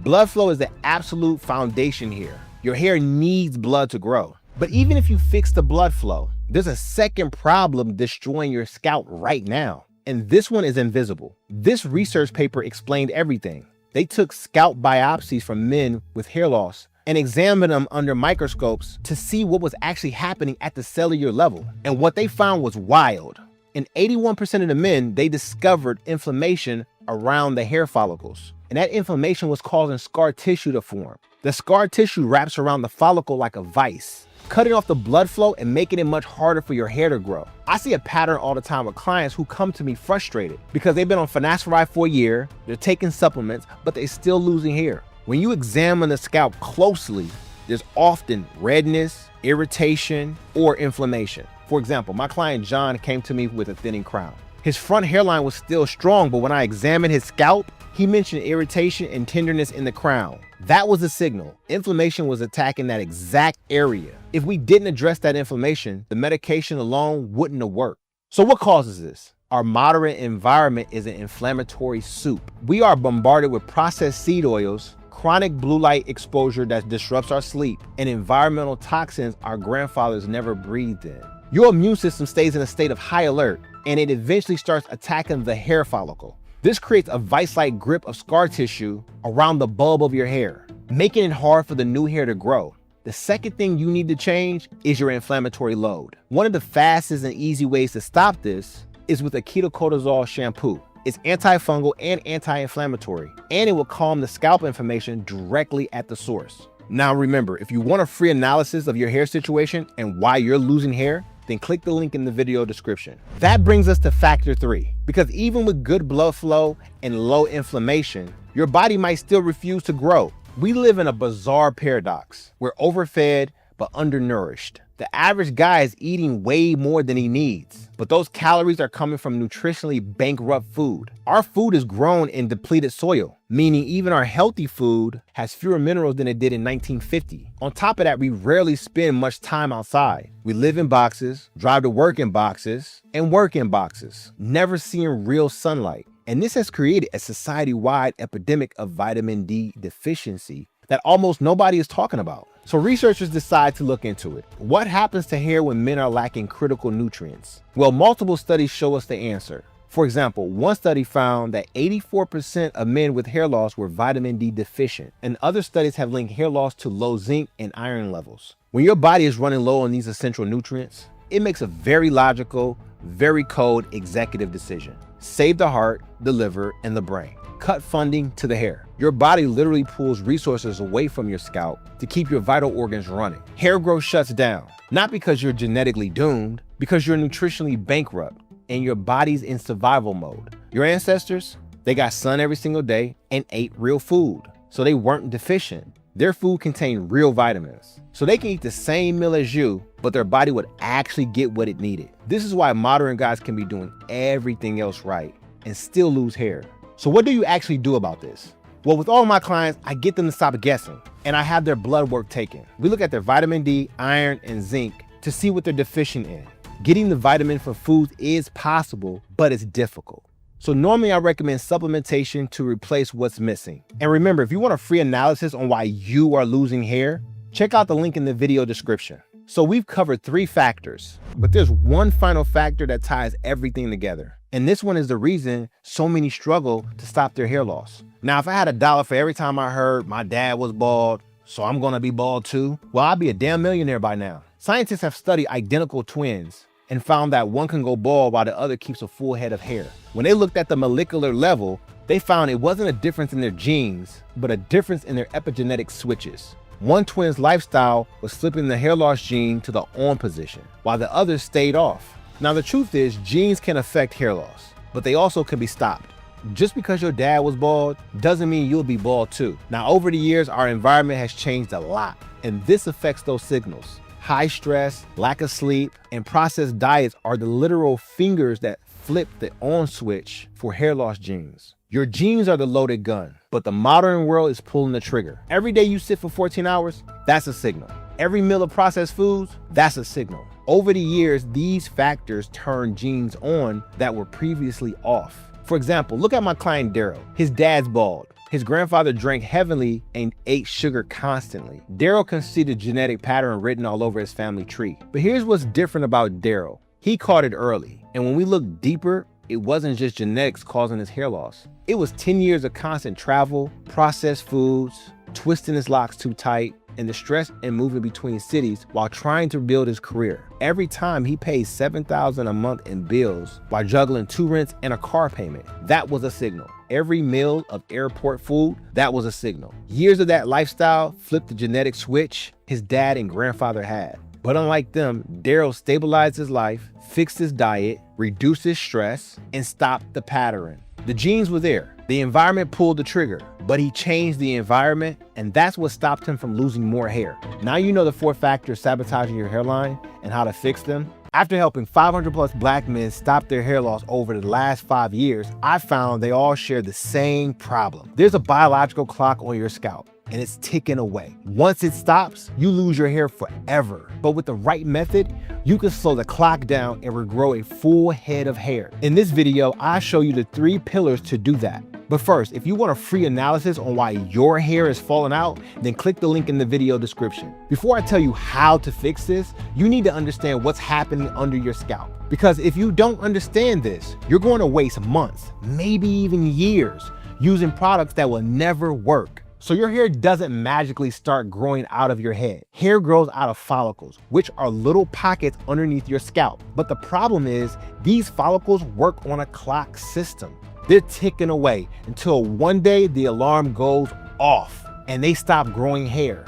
blood flow is the absolute foundation here. Your hair needs blood to grow. But even if you fix the blood flow, there's a second problem destroying your scalp right now. And this one is invisible. This research paper explained everything. They took scalp biopsies from men with hair loss and examined them under microscopes to see what was actually happening at the cellular level. And what they found was wild. In 81% of the men, they discovered inflammation around the hair follicles. And that inflammation was causing scar tissue to form. The scar tissue wraps around the follicle like a vice, cutting off the blood flow and making it much harder for your hair to grow. I see a pattern all the time with clients who come to me frustrated because they've been on finasteride for a year, they're taking supplements, but they're still losing hair. When you examine the scalp closely, there's often redness, irritation, or inflammation. For example, my client John came to me with a thinning crown. His front hairline was still strong, but when I examined his scalp, he mentioned irritation and tenderness in the crown. That was a signal. Inflammation was attacking that exact area. If we didn't address that inflammation, the medication alone wouldn't have worked. So what causes this? Our modern environment is an inflammatory soup. We are bombarded with processed seed oils, chronic blue light exposure that disrupts our sleep, and environmental toxins our grandfathers never breathed in. Your immune system stays in a state of high alert, and it eventually starts attacking the hair follicle. This creates a vice-like grip of scar tissue around the bulb of your hair, making it hard for the new hair to grow. The second thing you need to change is your inflammatory load. One of the fastest and easy ways to stop this is with a ketoconazole shampoo. It's antifungal and anti-inflammatory, and it will calm the scalp inflammation directly at the source. Now remember, if you want a free analysis of your hair situation and why you're losing hair, then click the link in the video description. That brings us to factor 3, because even with good blood flow and low inflammation, your body might still refuse to grow. We live in a bizarre paradox. We're overfed but undernourished. The average guy is eating way more than he needs, but those calories are coming from nutritionally bankrupt food. Our food is grown in depleted soil, meaning even our healthy food has fewer minerals than it did in 1950. On top of that, we rarely spend much time outside. We live in boxes, drive to work in boxes, and work in boxes, never seeing real sunlight. And this has created a society-wide epidemic of vitamin D deficiency that almost nobody is talking about. So researchers decide to look into it. What happens to hair when men are lacking critical nutrients? Well, multiple studies show us the answer. For example, one study found that 84% of men with hair loss were vitamin D deficient, and other studies have linked hair loss to low zinc and iron levels. When your body is running low on these essential nutrients, it makes a very logical, Very cold executive decision. Save the heart, the liver, and the brain. Cut funding to the hair. Your body literally pulls resources away from your scalp to keep your vital organs running. Hair growth shuts down, not because you're genetically doomed, because you're nutritionally bankrupt and your body's in survival mode. Your ancestors, they got sun every single day and ate real food, so they weren't deficient. Their food contained real vitamins, so they can eat the same meal as you, but their body would actually get what it needed. This is why modern guys can be doing everything else right and still lose hair. So what do you actually do about this? Well, with all my clients, I get them to stop guessing, and I have their blood work taken. We look at their vitamin D, iron, and zinc to see what they're deficient in. Getting the vitamin from foods is possible, but it's difficult. So normally I recommend supplementation to replace what's missing. And remember, if you want a free analysis on why you are losing hair, check out the link in the video description. So we've covered 3 factors, but there's one final factor that ties everything together. And this one is the reason so many struggle to stop their hair loss. Now, if I had $1 for every time I heard my dad was bald, so I'm gonna be bald too, well, I'd be a damn millionaire by now. Scientists have studied identical twins and found that one can go bald while the other keeps a full head of hair. When they looked at the molecular level, they found it wasn't a difference in their genes, but a difference in their epigenetic switches. One twin's lifestyle was flipping the hair loss gene to the on position, while the other stayed off. Now, the truth is, genes can affect hair loss, but they also can be stopped. Just because your dad was bald doesn't mean you'll be bald too. Now, over the years, our environment has changed a lot, and this affects those signals. High stress, lack of sleep, and processed diets are the literal fingers that flip the on switch for hair loss genes. Your genes are the loaded gun, but the modern world is pulling the trigger. Every day you sit for 14 hours, that's a signal. Every meal of processed foods, that's a signal. Over the years, these factors turn genes on that were previously off. For example, look at my client Daryl. His dad's bald. His grandfather drank heavily and ate sugar constantly. Daryl can see the genetic pattern written all over his family tree. But here's what's different about Daryl. He caught it early. And when we look deeper, it wasn't just genetics causing his hair loss. It was 10 years of constant travel, processed foods, twisting his locks too tight, and the stress and moving between cities while trying to build his career. Every time he paid $7,000 a month in bills while juggling 2 rents and a car payment. That was a signal. Every meal of airport food, that was a signal. Years of that lifestyle flipped the genetic switch his dad and grandfather had. But unlike them, Daryl stabilized his life, fixed his diet, reduced his stress, and stopped the pattern. The genes were there. The environment pulled the trigger, but he changed the environment, and that's what stopped him from losing more hair. Now you know the 4 factors sabotaging your hairline and how to fix them. After helping 500 plus black men stop their hair loss over the last 5 years, I found they all share the same problem. There's a biological clock on your scalp, and it's ticking away. Once it stops, you lose your hair forever. But with the right method, you can slow the clock down and regrow a full head of hair. In this video, I show you the 3 pillars to do that. But first, if you want a free analysis on why your hair is falling out, then click the link in the video description. Before I tell you how to fix this, you need to understand what's happening under your scalp. Because if you don't understand this, you're going to waste months, maybe even years, using products that will never work. So your hair doesn't magically start growing out of your head. Hair grows out of follicles, which are little pockets underneath your scalp. But the problem is, these follicles work on a clock system. They're ticking away until one day the alarm goes off and they stop growing hair.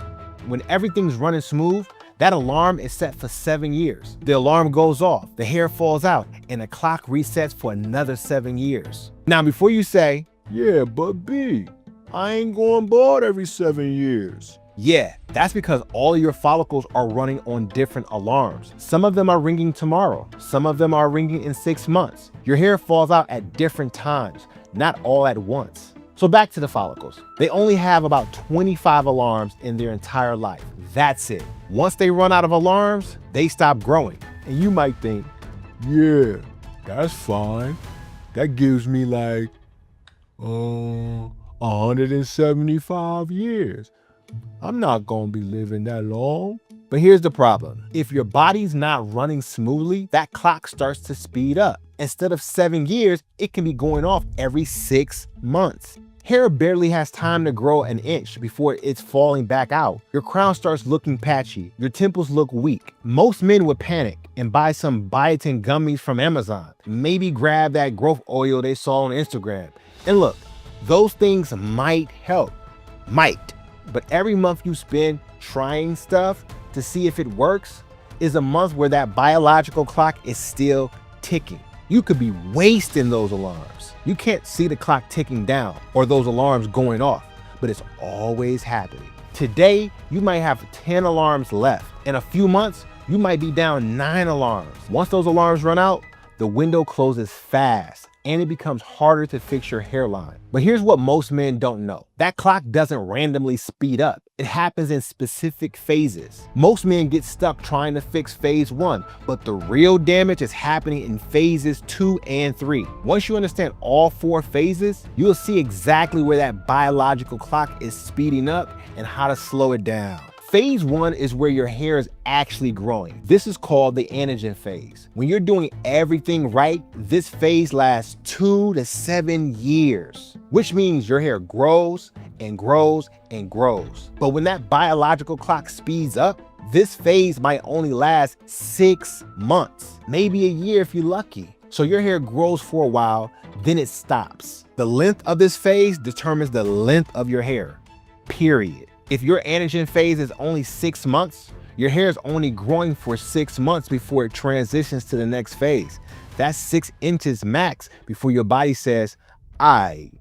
When everything's running smooth, that alarm is set for 7 years. The alarm goes off, the hair falls out, and the clock resets for another 7 years. Now, before you say, "Yeah, but B, I ain't going bald every 7 years." Yeah, that's because all of your follicles are running on different alarms. Some of them are ringing tomorrow. Some of them are ringing in 6 months. Your hair falls out at different times, not all at once. So back to the follicles. They only have about 25 alarms in their entire life. That's it. Once they run out of alarms, they stop growing. And you might think, "Yeah, that's fine. That gives me like 175 years. I'm not gonna be living that long." But here's the problem. If your body's not running smoothly, that clock starts to speed up. Instead of 7 years, it can be going off every 6 months. Hair barely has time to grow an inch before it's falling back out. Your crown starts looking patchy. Your temples look weak. Most men would panic and buy some biotin gummies from Amazon. Maybe grab that growth oil they saw on Instagram. And look, those things might help. Might. But every month you spend trying stuff to see if it works is a month where that biological clock is still ticking. You could be wasting those alarms. You can't see the clock ticking down or those alarms going off, but it's always happening. Today, you might have 10 alarms left. In a few months, you might be down 9 alarms. Once those alarms run out, the window closes fast and it becomes harder to fix your hairline. But here's what most men don't know. That clock doesn't randomly speed up. It happens in specific phases. Most men get stuck trying to fix phase 1, but the real damage is happening in phases 2 and 3. Once you understand all 4 phases, you'll see exactly where that biological clock is speeding up and how to slow it down. Phase 1 is where your hair is actually growing. This is called the anagen phase. When you're doing everything right, this phase lasts 2 to 7 years, which means your hair grows and grows and grows. But when that biological clock speeds up, this phase might only last 6 months, maybe a year if you're lucky. So your hair grows for a while, then it stops. The length of this phase determines the length of your hair, period. If your anagen phase is only 6 months, your hair is only growing for 6 months before it transitions to the next phase. That's 6 inches max before your body says, "Aight,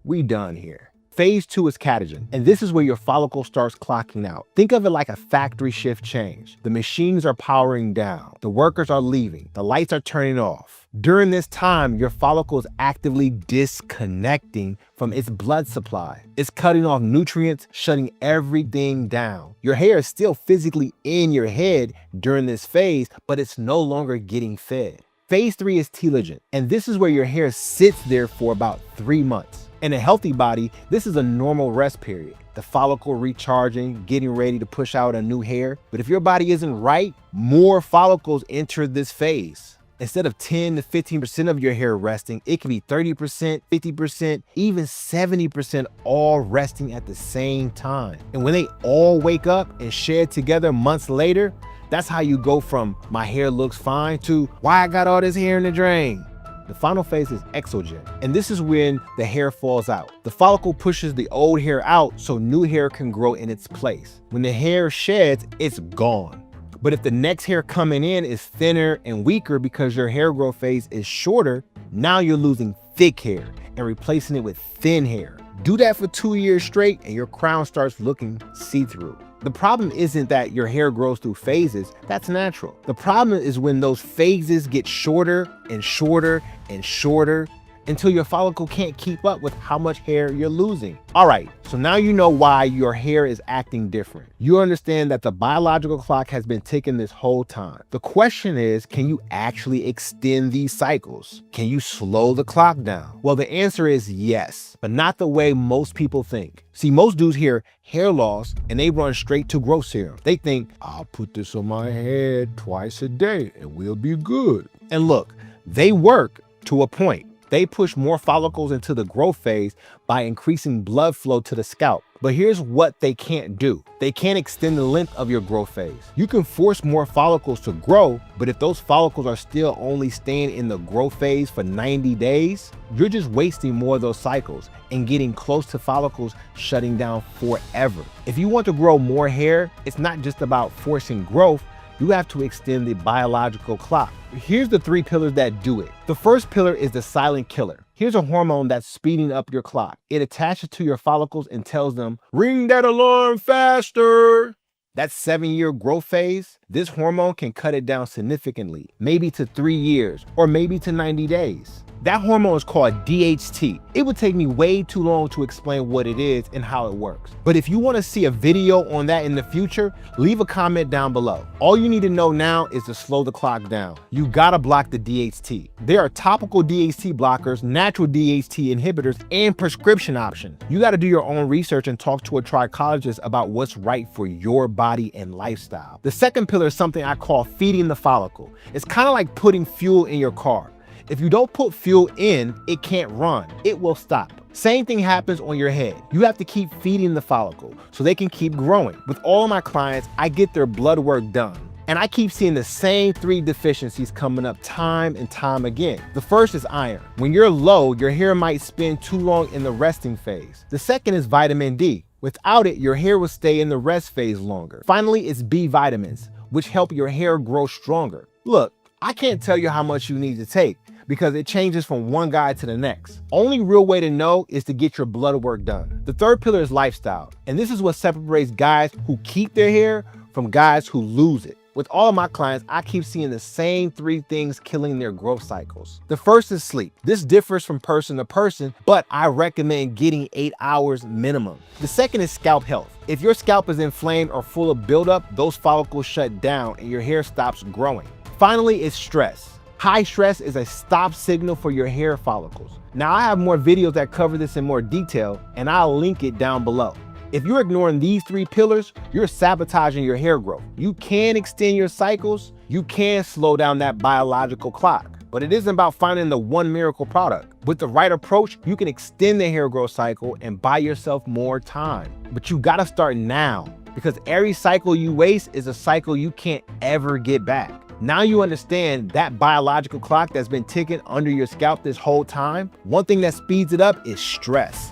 we done here." Phase 2 is catagen, and this is where your follicle starts clocking out. Think of it like a factory shift change. The machines are powering down, the workers are leaving, the lights are turning off. During this time, your follicle is actively disconnecting from its blood supply. It's cutting off nutrients, shutting everything down. Your hair is still physically in your head during this phase, but it's no longer getting fed. Phase 3 is telogen, and this is where your hair sits there for about 3 months. In a healthy body, this is a normal rest period. The follicle recharging, getting ready to push out a new hair. But if your body isn't right, more follicles enter this phase. Instead of 10 to 15% of your hair resting, it can be 30%, 50%, even 70% all resting at the same time. And when they all wake up and shed together months later, that's how you go from "my hair looks fine" to "why I got all this hair in the drain." The final phase is exogen, and this is when the hair falls out. The follicle pushes the old hair out so new hair can grow in its place. When the hair sheds, it's gone. But if the next hair coming in is thinner and weaker because your hair growth phase is shorter, now you're losing thick hair and replacing it with thin hair. Do that for 2 years straight and your crown starts looking see-through. The problem isn't that your hair grows through phases, that's natural. The problem is when those phases get shorter and shorter and shorter until your follicle can't keep up with how much hair you're losing. All right, so now you know why your hair is acting different. You understand that the biological clock has been ticking this whole time. The question is, can you actually extend these cycles? Can you slow the clock down? Well, the answer is yes, but not the way most people think. See, most dudes hear hair loss and they run straight to growth serum. They think, "I'll put this on my head twice a day and we'll be good." And look, they work to a point. They push more follicles into the growth phase by increasing blood flow to the scalp. But here's what they can't do. They can't extend the length of your growth phase. You can force more follicles to grow, but if those follicles are still only staying in the growth phase for 90 days, you're just wasting more of those cycles and getting close to follicles shutting down forever. If you want to grow more hair, it's not just about forcing growth. You have to extend the biological clock. Here's the 3 pillars that do it. The first pillar is the silent killer. Here's a hormone that's speeding up your clock. It attaches to your follicles and tells them, "Ring that alarm faster." That 7-year growth phase, this hormone can cut it down significantly, maybe to 3 years or maybe to 90 days. That hormone is called DHT. It would take me way too long to explain what it is and how it works. But if you want to see a video on that in the future, leave a comment down below. All you need to know now is to slow the clock down. You gotta block the DHT. There are topical DHT blockers, natural DHT inhibitors, and prescription options. You gotta do your own research and talk to a trichologist about what's right for your body and lifestyle. The second pillar is something I call feeding the follicle. It's kind of like putting fuel in your car. If you don't put fuel in, it can't run. It will stop. Same thing happens on your head. You have to keep feeding the follicle so they can keep growing. With all of my clients, I get their blood work done. And I keep seeing the same 3 deficiencies coming up time and time again. The first is iron. When you're low, your hair might spend too long in the resting phase. The second is vitamin D. Without it, your hair will stay in the rest phase longer. Finally, it's B vitamins, which help your hair grow stronger. Look, I can't tell you how much you need to take because it changes from one guy to the next. Only real way to know is to get your blood work done. The third pillar is lifestyle, and this is what separates guys who keep their hair from guys who lose it. With all of my clients, I keep seeing the same 3 things killing their growth cycles. The first is sleep. This differs from person to person, but I recommend getting 8 hours minimum. The second is scalp health. If your scalp is inflamed or full of buildup, those follicles shut down and your hair stops growing. Finally, is stress. High stress is a stop signal for your hair follicles. Now, I have more videos that cover this in more detail, and I'll link it down below. If you're ignoring these 3 pillars, you're sabotaging your hair growth. You can extend your cycles, you can slow down that biological clock, but it isn't about finding the one miracle product. With the right approach, you can extend the hair growth cycle and buy yourself more time. But you gotta start now, because every cycle you waste is a cycle you can't ever get back. Now you understand that biological clock that's been ticking under your scalp this whole time. One thing that speeds it up is stress.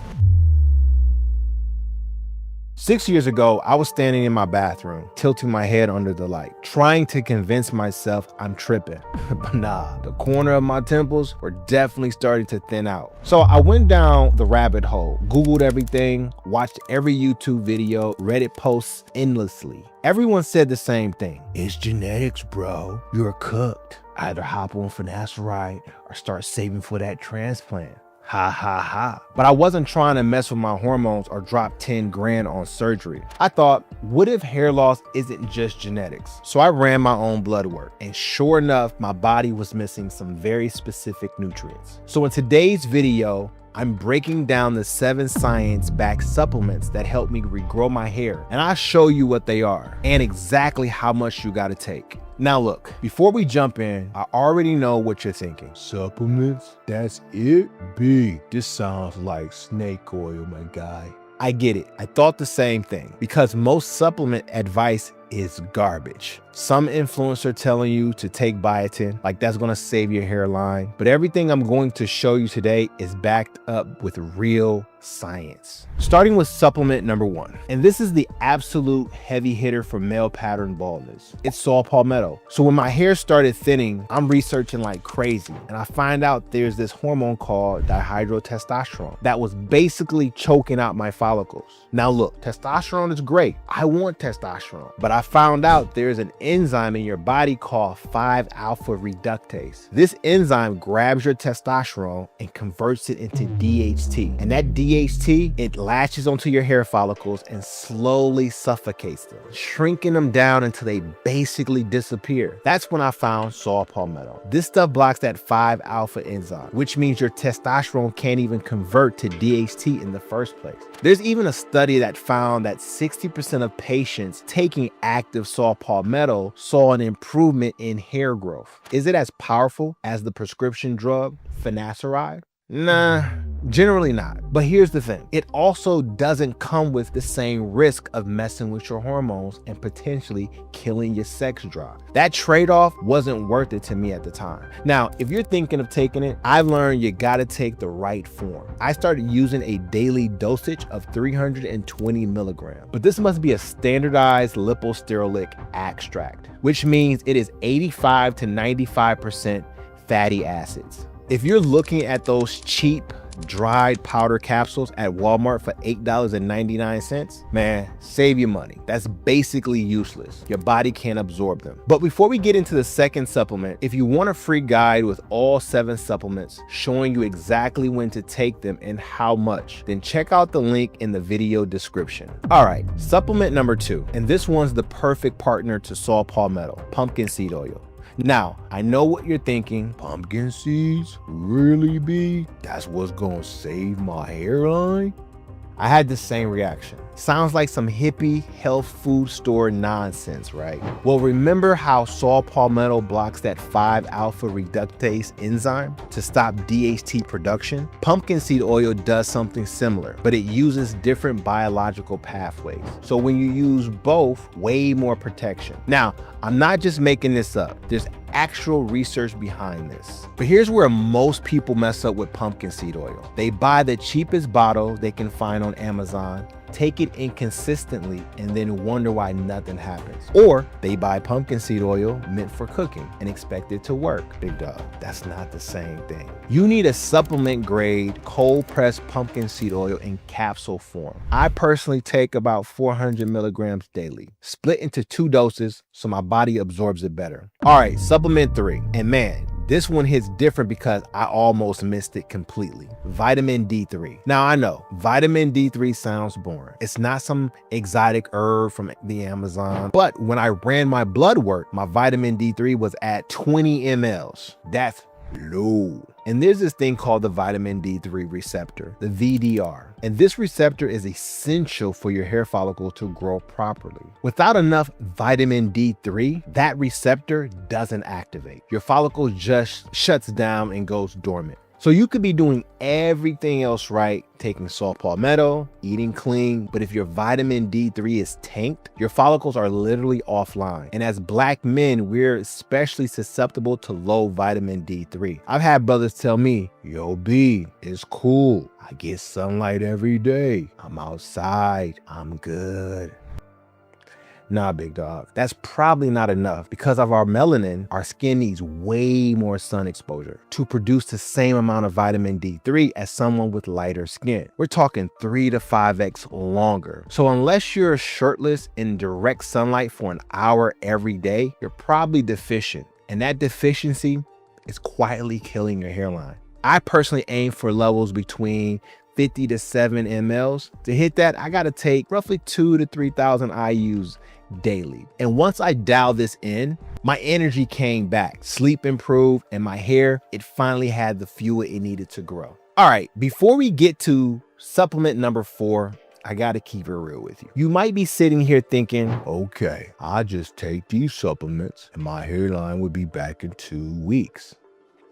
6 years ago, I was standing in my bathroom, tilting my head under the light, trying to convince myself I'm tripping. But nah, the corner of my temples were definitely starting to thin out. So I went down the rabbit hole, Googled everything, watched every YouTube video, Reddit posts endlessly. Everyone said the same thing. It's genetics, bro. You're cooked. Either hop on finasteride or start saving for that transplant. Ha ha ha. But I wasn't trying to mess with my hormones or drop 10 grand on surgery. I thought, what if hair loss isn't just genetics? So I ran my own blood work, and sure enough, my body was missing some very specific nutrients. So in today's video, I'm breaking down the 7 science-backed supplements that help me regrow my hair, and I'll show you what they are and exactly how much you gotta take. Now look, before we jump in, I already know what you're thinking. Supplements? That's it? B, this sounds like snake oil, my guy. I get it. I thought the same thing because most supplement advice is garbage. Some influencer telling you to take biotin, like that's gonna save your hairline. But everything I'm going to show you today is backed up with real science. Starting with supplement number 1. And this is the absolute heavy hitter for male pattern baldness. It's saw palmetto. So when my hair started thinning, I'm researching like crazy. And I find out there's this hormone called dihydrotestosterone that was basically choking out my follicles. Now look, testosterone is great. I want testosterone, but I found out there's an enzyme in your body called 5-alpha reductase. This enzyme grabs your testosterone and converts it into DHT. And that DHT, it latches onto your hair follicles and slowly suffocates them, shrinking them down until they basically disappear. That's when I found saw palmetto. This stuff blocks that 5-alpha enzyme, which means your testosterone can't even convert to DHT in the first place. There's even a study that found that 60% of patients taking active saw palmetto saw an improvement in hair growth. Is it as powerful as the prescription drug finasteride? Nah, generally not. But here's the thing. It also doesn't come with the same risk of messing with your hormones and potentially killing your sex drive. That trade-off wasn't worth it to me at the time. Now, if you're thinking of taking it, I've learned you gotta take the right form. I started using a daily dosage of 320 milligrams, but this must be a standardized liposteroic extract, which means it is 85 to 95% fatty acids. If you're looking at those cheap dried powder capsules at Walmart for $8.99, man, save your money. That's basically useless. Your body can't absorb them. But before we get into the second supplement, if you want a free guide with all 7 supplements showing you exactly when to take them and how much, then check out the link in the video description. All right, supplement number 2, and this one's the perfect partner to saw palmetto, pumpkin seed oil. Now, I know what you're thinking. Pumpkin seeds? Really, B? That's what's gonna save my hairline? I had the same reaction. Sounds like some hippie health food store nonsense, right? Well, remember how saw palmetto blocks that 5-alpha reductase enzyme to stop DHT production? Pumpkin seed oil does something similar, but it uses different biological pathways. So when you use both, way more protection. Now, I'm not just making this up. There's actual research behind this. But here's where most people mess up with pumpkin seed oil. They buy the cheapest bottle they can find on Amazon, take it inconsistently, and then wonder why nothing happens. Or they buy pumpkin seed oil meant for cooking and expect it to work. Big dog, that's not the same thing. You need a supplement grade cold pressed pumpkin seed oil in capsule form. I personally take about 400 milligrams daily, split into 2 doses so my body absorbs it better. All right, supplement 3. And man, this one hits different because I almost missed it completely. Vitamin D3. Now I know, vitamin D3 sounds boring. It's not some exotic herb from the Amazon, but when I ran my blood work, my vitamin D3 was at 20 mLs. That's low. And there's this thing called the vitamin D3 receptor, the VDR. And this receptor is essential for your hair follicle to grow properly. Without enough vitamin D3, that receptor doesn't activate. Your follicle just shuts down and goes dormant. So you could be doing everything else right, taking saw palmetto, eating clean, but if your vitamin D3 is tanked, your follicles are literally offline. And as Black men, we're especially susceptible to low vitamin D3. I've had brothers tell me, yo B, it's cool. I get sunlight every day. I'm outside. I'm good. Nah, big dog, that's probably not enough. Because of our melanin, our skin needs way more sun exposure to produce the same amount of vitamin D3 as someone with lighter skin. We're talking 3 to 5x longer. So unless you're shirtless in direct sunlight for an hour every day, you're probably deficient. And that deficiency is quietly killing your hairline. I personally aim for levels between 50 to 7 mLs. To hit that, I gotta take roughly 2 to 3,000 IUs daily. And once I dialed this in, my energy came back, sleep improved, and my hair, it finally had the fuel it needed to grow. All right, before we get to supplement number 4, I gotta keep it real with you. You might be sitting here thinking, okay, I just take these supplements and my hairline would be back in 2 weeks.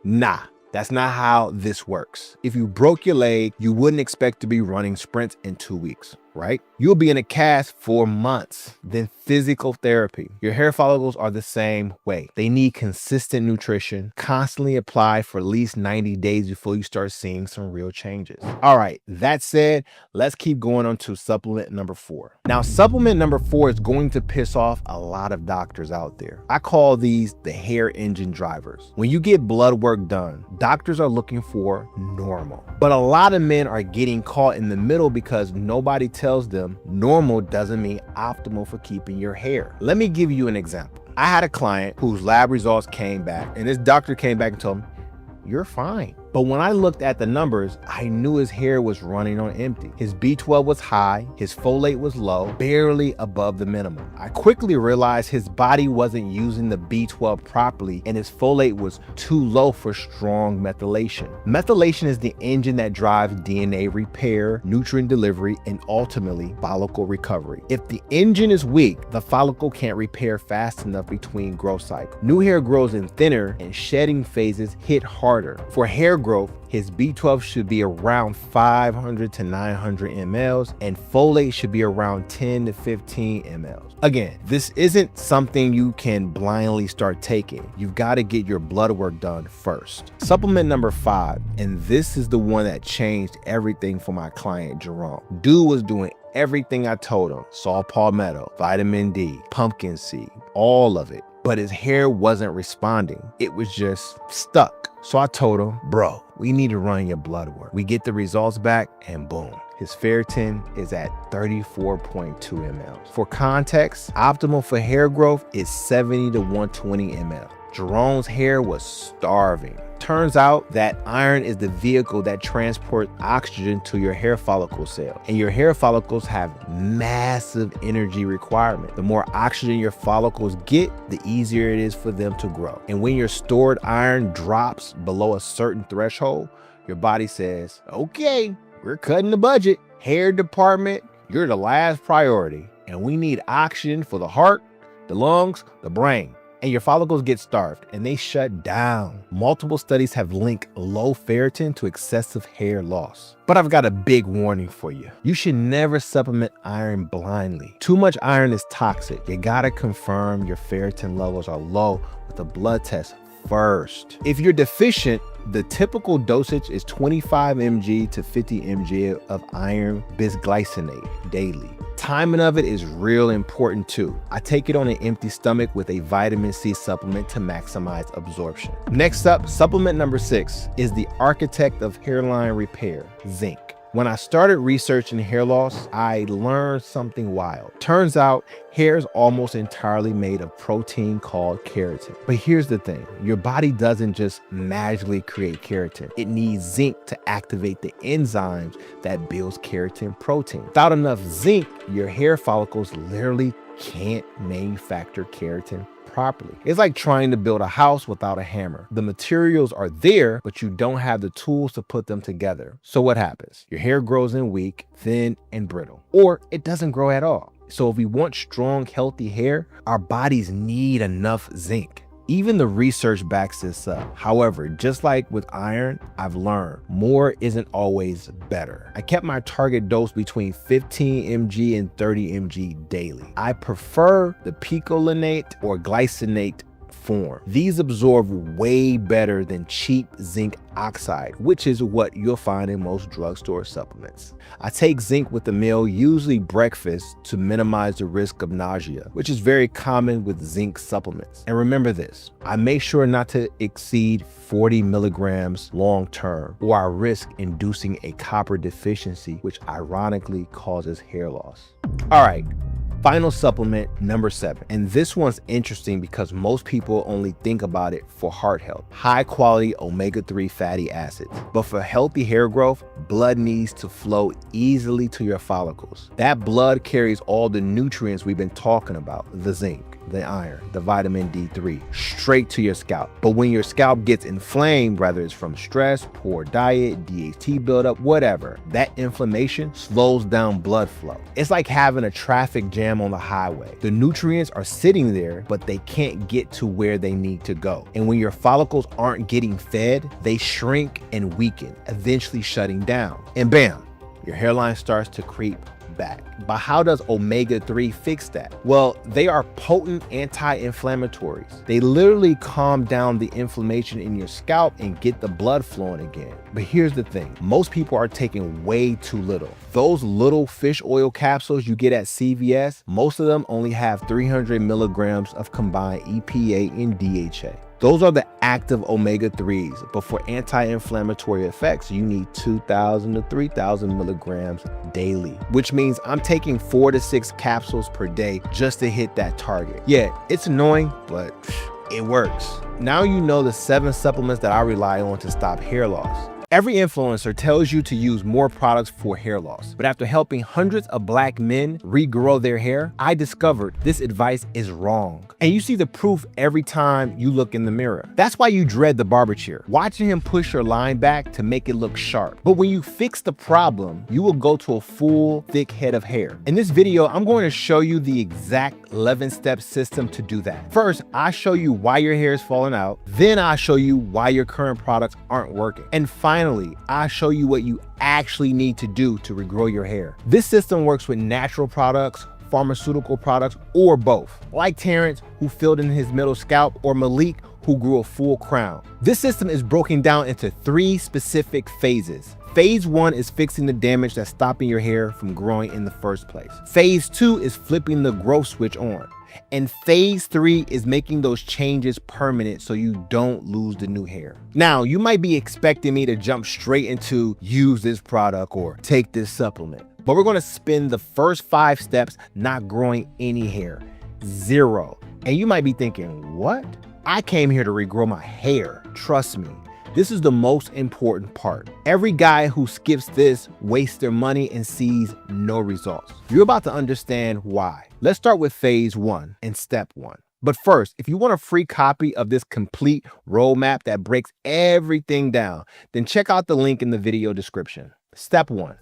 Nah. That's not how this works. If you broke your leg, you wouldn't expect to be running sprints in 2 weeks, right? You'll be in a cast for months, then physical therapy. Your hair follicles are the same way. They need consistent nutrition, constantly apply for at least 90 days before you start seeing some real changes. All right, that said, let's keep going on to supplement number 4. Now, supplement number 4 is going to piss off a lot of doctors out there. I call these the hair engine drivers. When you get blood work done, doctors are looking for normal. But a lot of men are getting caught in the middle because nobody tells them normal doesn't mean optimal for keeping your hair. Let me give you an example. I had a client whose lab results came back, and this doctor came back and told him, you're fine. But when I looked at the numbers, I knew his hair was running on empty. His B12 was high, his folate was low, barely above the minimum. I quickly realized his body wasn't using the B12 properly and his folate was too low for strong methylation. Methylation is the engine that drives DNA repair, nutrient delivery, and ultimately follicle recovery. If the engine is weak, the follicle can't repair fast enough between growth cycles. New hair grows in thinner and shedding phases hit harder. For hair growth, his B12 should be around 500 to 900 mLs and folate should be around 10 to 15 mLs. Again, this isn't something you can blindly start taking. You've got to get your blood work done first. Supplement number 5, and this is the one that changed everything for my client Jerome. Dude was doing everything I told him: saw palmetto, vitamin D, pumpkin seed, all of it. But his hair wasn't responding. It was just stuck. So I told him, bro, we need to run your blood work. We get the results back and boom, his ferritin is at 34.2 mLs. For context, optimal for hair growth is 70 to 120 mL. Jerome's hair was starving. Turns out that iron is the vehicle that transports oxygen to your hair follicle cell, and your hair follicles have massive energy requirement. The more oxygen your follicles get, the easier it is for them to grow. And when your stored iron drops below a certain threshold, your body says, okay, we're cutting the budget. Hair department, you're the last priority. And we need oxygen for the heart, the lungs, the brain. And your follicles get starved and they shut down. Multiple studies have linked low ferritin to excessive hair loss. But I've got a big warning for you. You should never supplement iron blindly. Too much iron is toxic. You gotta confirm your ferritin levels are low with a blood test first. If you're deficient, the typical dosage is 25 mg to 50 mg of iron bisglycinate daily. Timing of it is real important too. I take it on an empty stomach with a vitamin C supplement to maximize absorption. Next up, supplement number 6 is the architect of hairline repair, zinc. When I started researching hair loss, I learned something wild. Turns out, hair is almost entirely made of protein called keratin. But here's the thing, your body doesn't just magically create keratin. It needs zinc to activate the enzymes that builds keratin protein. Without enough zinc, your hair follicles literally can't manufacture keratin properly. It's like trying to build a house without a hammer. The materials are there, but you don't have the tools to put them together. So what happens? Your hair grows in weak, thin, and brittle, or it doesn't grow at all. So if we want strong, healthy hair, our bodies need enough zinc. Even the research backs this up. However, just like with iron, I've learned more isn't always better. I kept my target dose between 15 mg and 30 mg daily. I prefer the picolinate or glycinate form. These absorb way better than cheap zinc oxide, which is what you'll find in most drugstore supplements. I take zinc with a meal, usually breakfast, to minimize the risk of nausea, which is very common with zinc supplements. And remember this, I make sure not to exceed 40 milligrams long term, or I risk inducing a copper deficiency, which ironically causes hair loss. All right. Final supplement, number 7. And this one's interesting because most people only think about it for heart health. High quality omega-3 fatty acids. But for healthy hair growth, blood needs to flow easily to your follicles. That blood carries all the nutrients we've been talking about, the zinc, the iron, the vitamin D3, straight to your scalp. But when your scalp gets inflamed, whether it's from stress, poor diet, DHT buildup, whatever, that inflammation slows down blood flow. It's like having a traffic jam on the highway. The nutrients are sitting there, but they can't get to where they need to go. And when your follicles aren't getting fed, they shrink and weaken, eventually shutting down. And bam, your hairline starts to creep back. But how does omega-3 fix that? Well, they are potent anti-inflammatories. They literally calm down the inflammation in your scalp and get the blood flowing again. But here's the thing, most people are taking way too little. Those little fish oil capsules you get at CVS, most of them only have 300 milligrams of combined EPA and DHA. Those are the active omega-3s, but for anti-inflammatory effects, you need 2,000 to 3,000 milligrams daily, which means I'm taking 4 to 6 capsules per day just to hit that target. Yeah, it's annoying, but it works. Now you know the 7 supplements that I rely on to stop hair loss. Every influencer tells you to use more products for hair loss, but after helping hundreds of black men regrow their hair, I discovered this advice is wrong. And you see the proof every time you look in the mirror. That's why you dread the barber chair, watching him push your line back to make it look sharp. But when you fix the problem, you will go to a full, thick head of hair. In this video, I'm going to show you the exact 11-step system to do that. First, I show you why your hair is falling out. Then I show you why your current products aren't working. And finally, I show you what you actually need to do to regrow your hair. This system works with natural products, pharmaceutical products, or both. Like Terrence, who filled in his middle scalp, or Malik, who grew a full crown. This system is broken down into 3 specific phases. Phase 1 is fixing the damage that's stopping your hair from growing in the first place. Phase 2 is flipping the growth switch on. And phase 3 is making those changes permanent so you don't lose the new hair. Now, you might be expecting me to jump straight into use this product or take this supplement, but we're gonna spend the first 5 steps not growing any hair, 0. And you might be thinking, what? I came here to regrow my hair. Trust me, this is the most important part. Every guy who skips this wastes their money and sees no results. You're about to understand why. Let's start with phase 1 and step 1. But first, if you want a free copy of this complete roadmap that breaks everything down, then check out the link in the video description. Step 1,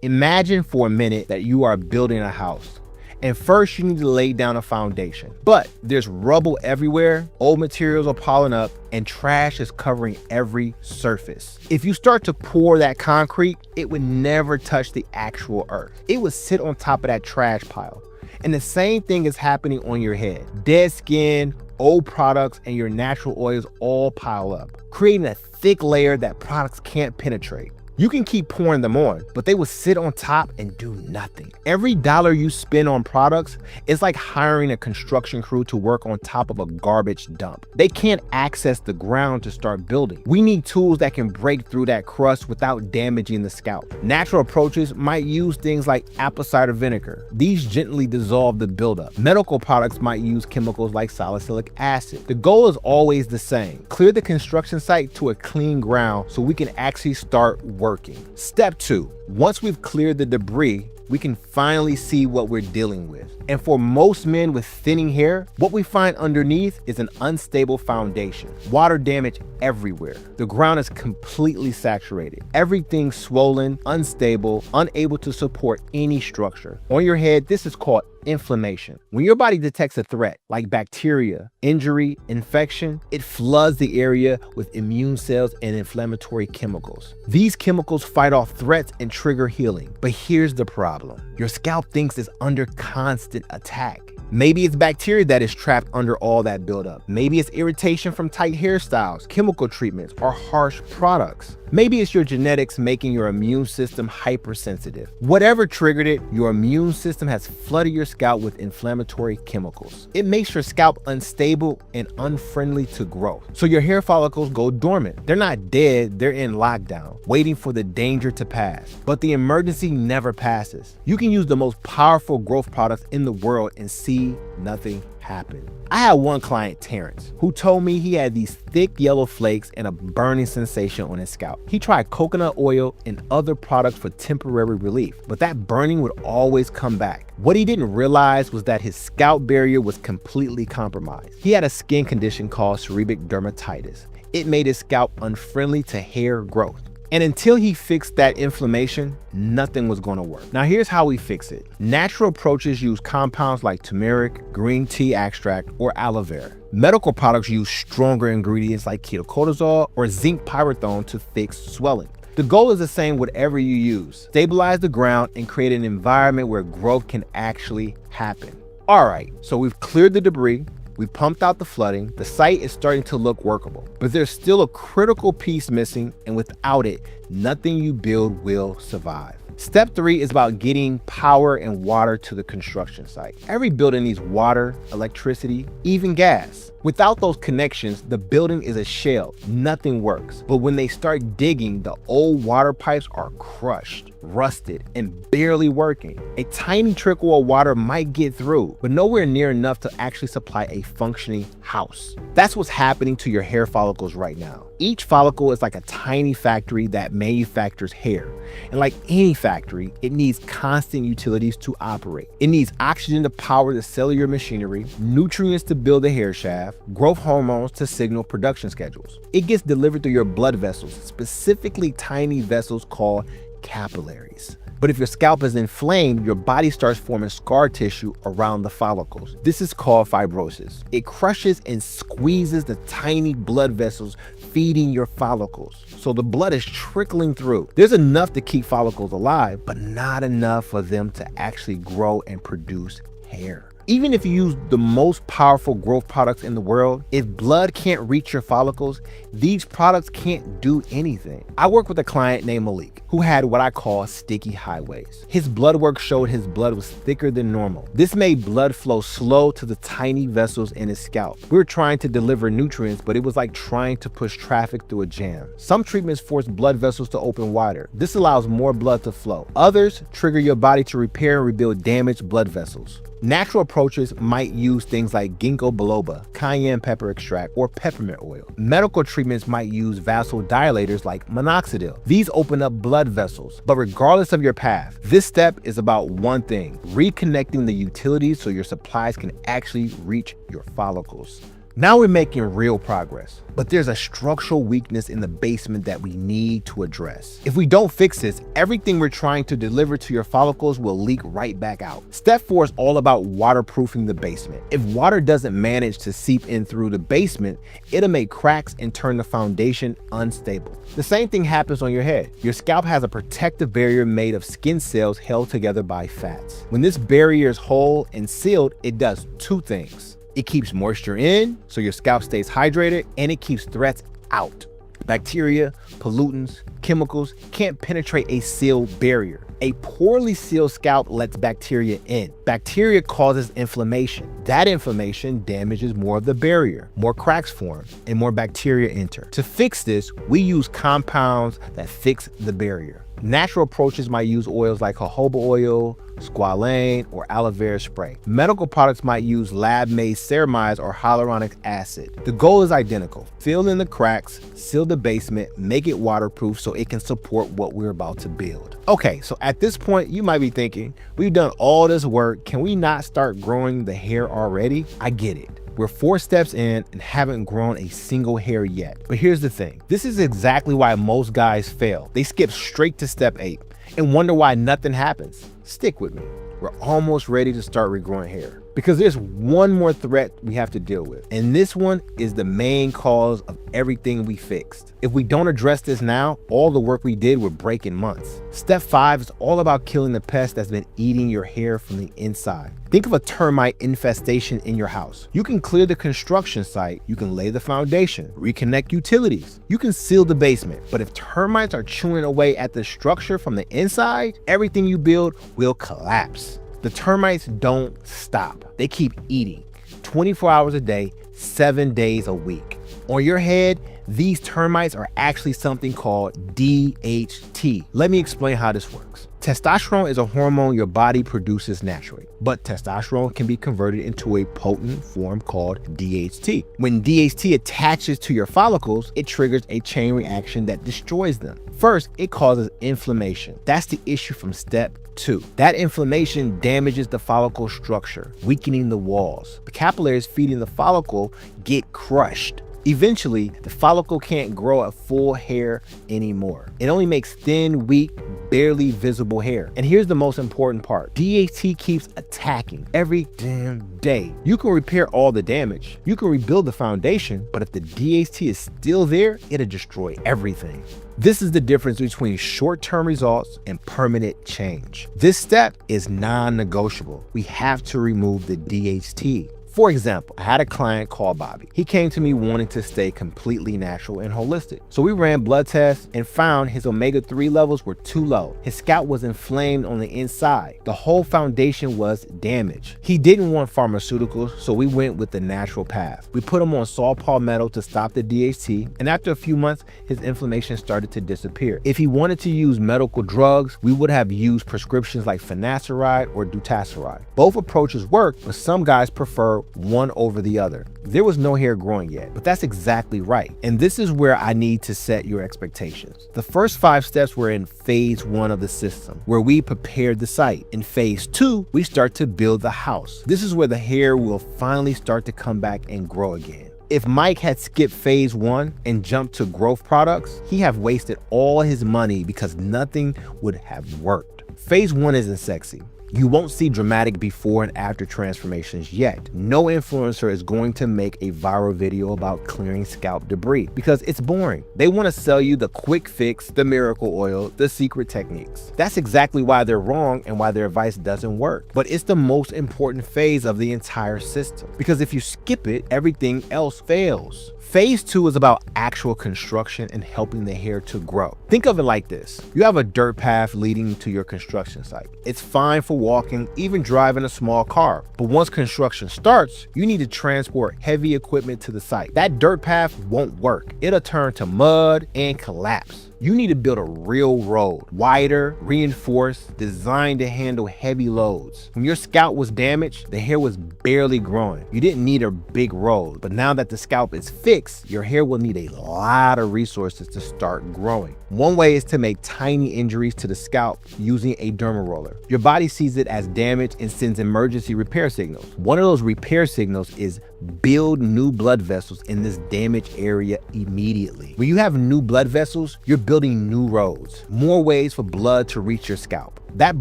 Imagine for a minute that you are building a house. And first you need to lay down a foundation. But there's rubble everywhere, old materials are piling up, and trash is covering every surface. If you start to pour that concrete, it would never touch the actual earth. It would sit on top of that trash pile. And the same thing is happening on your head. Dead skin, old products, and your natural oils all pile up, creating a thick layer that products can't penetrate. You can keep pouring them on, but they will sit on top and do nothing. Every dollar you spend on products is like hiring a construction crew to work on top of a garbage dump. They can't access the ground to start building. We need tools that can break through that crust without damaging the scalp. Natural approaches might use things like apple cider vinegar. These gently dissolve the buildup. Medical products might use chemicals like salicylic acid. The goal is always the same. Clear the construction site to a clean ground so we can actually start working. Step 2, once we've cleared the debris, we can finally see what we're dealing with. And for most men with thinning hair, what we find underneath is an unstable foundation. Water damage everywhere. The ground is completely saturated. Everything's swollen, unstable, unable to support any structure. On your head, this is called inflammation. When your body detects a threat like bacteria, injury, infection, it floods the area with immune cells and inflammatory chemicals. These chemicals fight off threats and trigger healing. But here's the problem. Your scalp thinks it's under constant attack. Maybe it's bacteria that is trapped under all that buildup. Maybe it's irritation from tight hairstyles, chemical treatments, or harsh products. Maybe it's your genetics making your immune system hypersensitive. Whatever triggered it, your immune system has flooded your scalp with inflammatory chemicals. It makes your scalp unstable and unfriendly to growth. So your hair follicles go dormant. They're not dead, they're in lockdown, waiting for the danger to pass. But the emergency never passes. You can use the most powerful growth products in the world and see nothing happen. I had one client, Terrence, who told me he had these thick yellow flakes and a burning sensation on his scalp. He tried coconut oil and other products for temporary relief, but that burning would always come back. What he didn't realize was that his scalp barrier was completely compromised. He had a skin condition called seborrheic dermatitis. It made his scalp unfriendly to hair growth. And until he fixed that inflammation, nothing was going to work. Now here's how we fix it. Natural approaches use compounds like turmeric, green tea extract, or aloe vera. Medical products use stronger ingredients like ketoconazole or zinc pyridone to fix swelling. The goal is the same whatever you use. Stabilize the ground and create an environment where growth can actually happen. All right, so we've cleared the debris. We pumped out the flooding, the site is starting to look workable, but there's still a critical piece missing, and without it, nothing you build will survive. Step 3 is about getting power and water to the construction site. Every building needs water, electricity, even gas. Without those connections, the building is a shell. Nothing works. But when they start digging, the old water pipes are crushed, rusted, and barely working. A tiny trickle of water might get through, but nowhere near enough to actually supply a functioning house. That's what's happening to your hair follicles right now. Each follicle is like a tiny factory that manufactures hair. And like any factory, it needs constant utilities to operate. It needs oxygen to power the cellular machinery, nutrients to build the hair shaft, growth hormones to signal production schedules. It gets delivered through your blood vessels, specifically tiny vessels called capillaries. But if your scalp is inflamed, your body starts forming scar tissue around the follicles. This is called fibrosis. It crushes and squeezes the tiny blood vessels feeding your follicles. So the blood is trickling through. There's enough to keep follicles alive, but not enough for them to actually grow and produce hair. Even if you use the most powerful growth products in the world, if blood can't reach your follicles, these products can't do anything. I work with a client named Malik who had what I call sticky highways. His blood work showed his blood was thicker than normal. This made blood flow slow to the tiny vessels in his scalp. We were trying to deliver nutrients, but it was like trying to push traffic through a jam. Some treatments force blood vessels to open wider. This allows more blood to flow. Others trigger your body to repair and rebuild damaged blood vessels. Natural approaches might use things like ginkgo biloba, cayenne pepper extract, or peppermint oil. Medical treatments might use vasodilators like minoxidil. These open up blood vessels. But regardless of your path, this step is about one thing: reconnecting the utilities so your supplies can actually reach your follicles. Now we're making real progress, but there's a structural weakness in the basement that we need to address. If we don't fix this, everything we're trying to deliver to your follicles will leak right back out. Step 4 is all about waterproofing the basement. If water doesn't manage to seep in through the basement, it'll make cracks and turn the foundation unstable. The same thing happens on your head. Your scalp has a protective barrier made of skin cells held together by fats. When this barrier is whole and sealed, it does two things. It keeps moisture in, so your scalp stays hydrated, and it keeps threats out. Bacteria, pollutants, chemicals can't penetrate a sealed barrier. A poorly sealed scalp lets bacteria in. Bacteria causes inflammation. That inflammation damages more of the barrier. More cracks form and more bacteria enter. To fix this, we use compounds that fix the barrier. Natural approaches might use oils like jojoba oil, squalane, or aloe vera spray. Medical products might use lab-made ceramides or hyaluronic acid. The goal is identical. Fill in the cracks, seal the basement, make it waterproof so it can support what we're about to build. Okay, so at this point, you might be thinking, we've done all this work, can we not start growing the hair already? I get it. We're 4 steps in and haven't grown a single hair yet. But here's the thing. This is exactly why most guys fail. They skip straight to step 8 and wonder why nothing happens. Stick with me. We're almost ready to start regrowing hair because there's one more threat we have to deal with. And this one is the main cause of everything we fixed. If we don't address this now, all the work we did would break in months. Step 5 is all about killing the pest that's been eating your hair from the inside. Think of a termite infestation in your house. You can clear the construction site, you can lay the foundation, reconnect utilities, you can seal the basement. But if termites are chewing away at the structure from the inside, everything you build will collapse. The termites don't stop. They keep eating 24 hours a day, 7 days a week. On your head, these termites are actually something called DHT. Let me explain how this works. Testosterone is a hormone your body produces naturally, but testosterone can be converted into a potent form called DHT. When DHT attaches to your follicles, it triggers a chain reaction that destroys them. First, it causes inflammation. That's the issue from step 2. That inflammation damages the follicle structure, weakening the walls. The capillaries feeding the follicle get crushed. Eventually, the follicle can't grow a full hair anymore. It only makes thin, weak, barely visible hair. And here's the most important part. DHT keeps attacking every damn day. You can repair all the damage. You can rebuild the foundation, but if the DHT is still there, it'll destroy everything. This is the difference between short-term results and permanent change. This step is non-negotiable. We have to remove the DHT. For example, I had a client called Bobby. He came to me wanting to stay completely natural and holistic. So we ran blood tests and found his omega-3 levels were too low. His scalp was inflamed on the inside. The whole foundation was damaged. He didn't want pharmaceuticals, so we went with the natural path. We put him on saw palmetto to stop the DHT, and after a few months, his inflammation started to disappear. If he wanted to use medical drugs, we would have used prescriptions like finasteride or dutasteride. Both approaches work, but some guys prefer one over the other. There was no hair growing yet, but that's exactly right. And this is where I need to set your expectations. The first 5 steps were in phase 1 of the system, where we prepared the site. In phase 2, we start to build the house. This is where the hair will finally start to come back and grow again. If Mike had skipped phase 1 and jumped to growth products, he'd have wasted all his money because nothing would have worked. Phase 1 isn't sexy. You won't see dramatic before and after transformations yet. No influencer is going to make a viral video about clearing scalp debris because it's boring. They want to sell you the quick fix, the miracle oil, the secret techniques. That's exactly why they're wrong and why their advice doesn't work. But it's the most important phase of the entire system because if you skip it, everything else fails. Phase 2 is about actual construction and helping the hair to grow. Think of it like this. You have a dirt path leading to your construction site. It's fine for walking, even driving a small car. But once construction starts, you need to transport heavy equipment to the site. That dirt path won't work. It'll turn to mud and collapse. You need to build a real road, wider, reinforced, designed to handle heavy loads. When your scalp was damaged, the hair was barely growing. You didn't need a big road, but now that the scalp is fixed, your hair will need a lot of resources to start growing. One way is to make tiny injuries to the scalp using a derma roller. Your body sees it as damage and sends emergency repair signals. One of those repair signals is build new blood vessels in this damaged area immediately. When you have new blood vessels, you're building new roads, more ways for blood to reach your scalp. That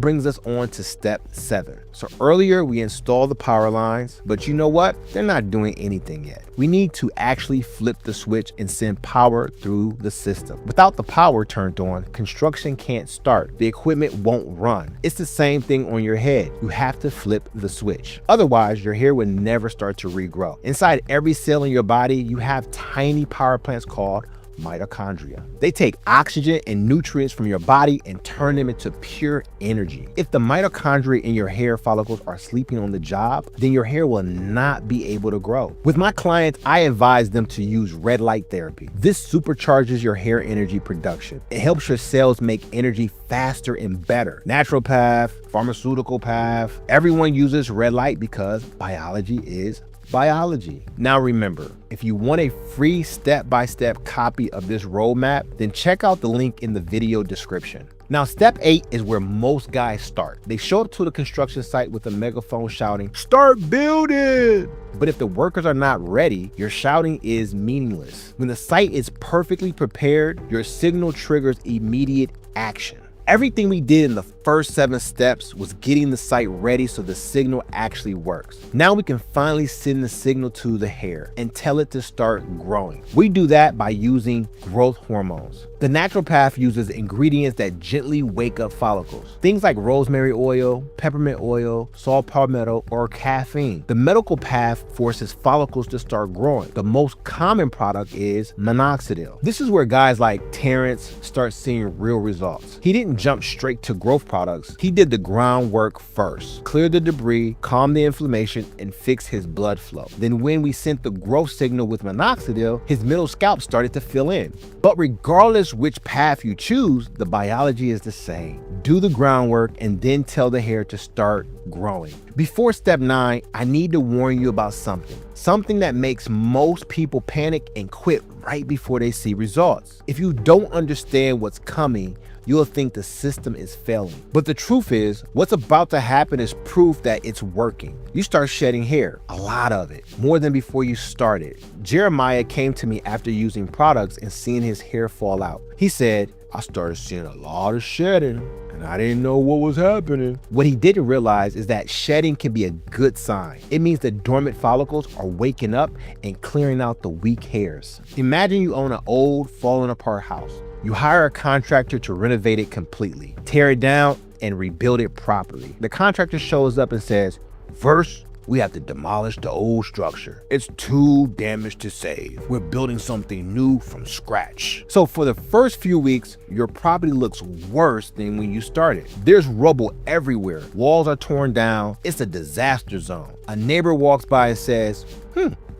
brings us on to step 7. So earlier we installed the power lines, but you know what? They're not doing anything yet. We need to actually flip the switch and send power through the system. Without the power turned on, construction can't start. The equipment won't run. It's the same thing on your head. You have to flip the switch. Otherwise, your hair will never start to regrow. Inside every cell in your body, you have tiny power plants called mitochondria. They take oxygen and nutrients from your body and turn them into pure energy. If the mitochondria in your hair follicles are sleeping on the job, then your hair will not be able to grow. With my clients, I advise them to use red light therapy. This supercharges your hair energy production. It helps your cells make energy faster and better. Natural path, pharmaceutical path, everyone uses red light because biology is biology. Now remember, if you want a free step-by-step copy of this roadmap, then check out the link in the video description. Now, step 8 is where most guys start. They show up to the construction site with a megaphone shouting, "Start building!" But if the workers are not ready, your shouting is meaningless. When the site is perfectly prepared, your signal triggers immediate action. Everything we did in the first 7 steps was getting the site ready so the signal actually works. Now we can finally send the signal to the hair and tell it to start growing. We do that by using growth hormones. The natural path uses ingredients that gently wake up follicles. Things like rosemary oil, peppermint oil, saw palmetto, or caffeine. The medical path forces follicles to start growing. The most common product is minoxidil. This is where guys like Terrence start seeing real results. He didn't jump straight to growth products. He did the groundwork first, cleared the debris, calmed the inflammation, and fixed his blood flow. Then when we sent the growth signal with minoxidil, his middle scalp started to fill in. But regardless which path you choose, the biology is the same. Do the groundwork and then tell the hair to start growing. Before step 9, I need to warn you about something that makes most people panic and quit right before they see results. If you don't understand what's coming, you'll think the system is failing. But the truth is, what's about to happen is proof that it's working. You start shedding hair, a lot of it, more than before you started. Jeremiah came to me after using products and seeing his hair fall out. He said, "I started seeing a lot of shedding, and I didn't know what was happening." What he didn't realize is that shedding can be a good sign. It means the dormant follicles are waking up and clearing out the weak hairs. Imagine you own an old, fallen apart house. You hire a contractor to renovate it completely, tear it down, and rebuild it properly. The contractor shows up and says, "First, we have to demolish the old structure. It's too damaged to save. We're building something new from scratch." So for the first few weeks, your property looks worse than when you started. There's rubble everywhere. Walls are torn down. It's a disaster zone. A neighbor walks by and says,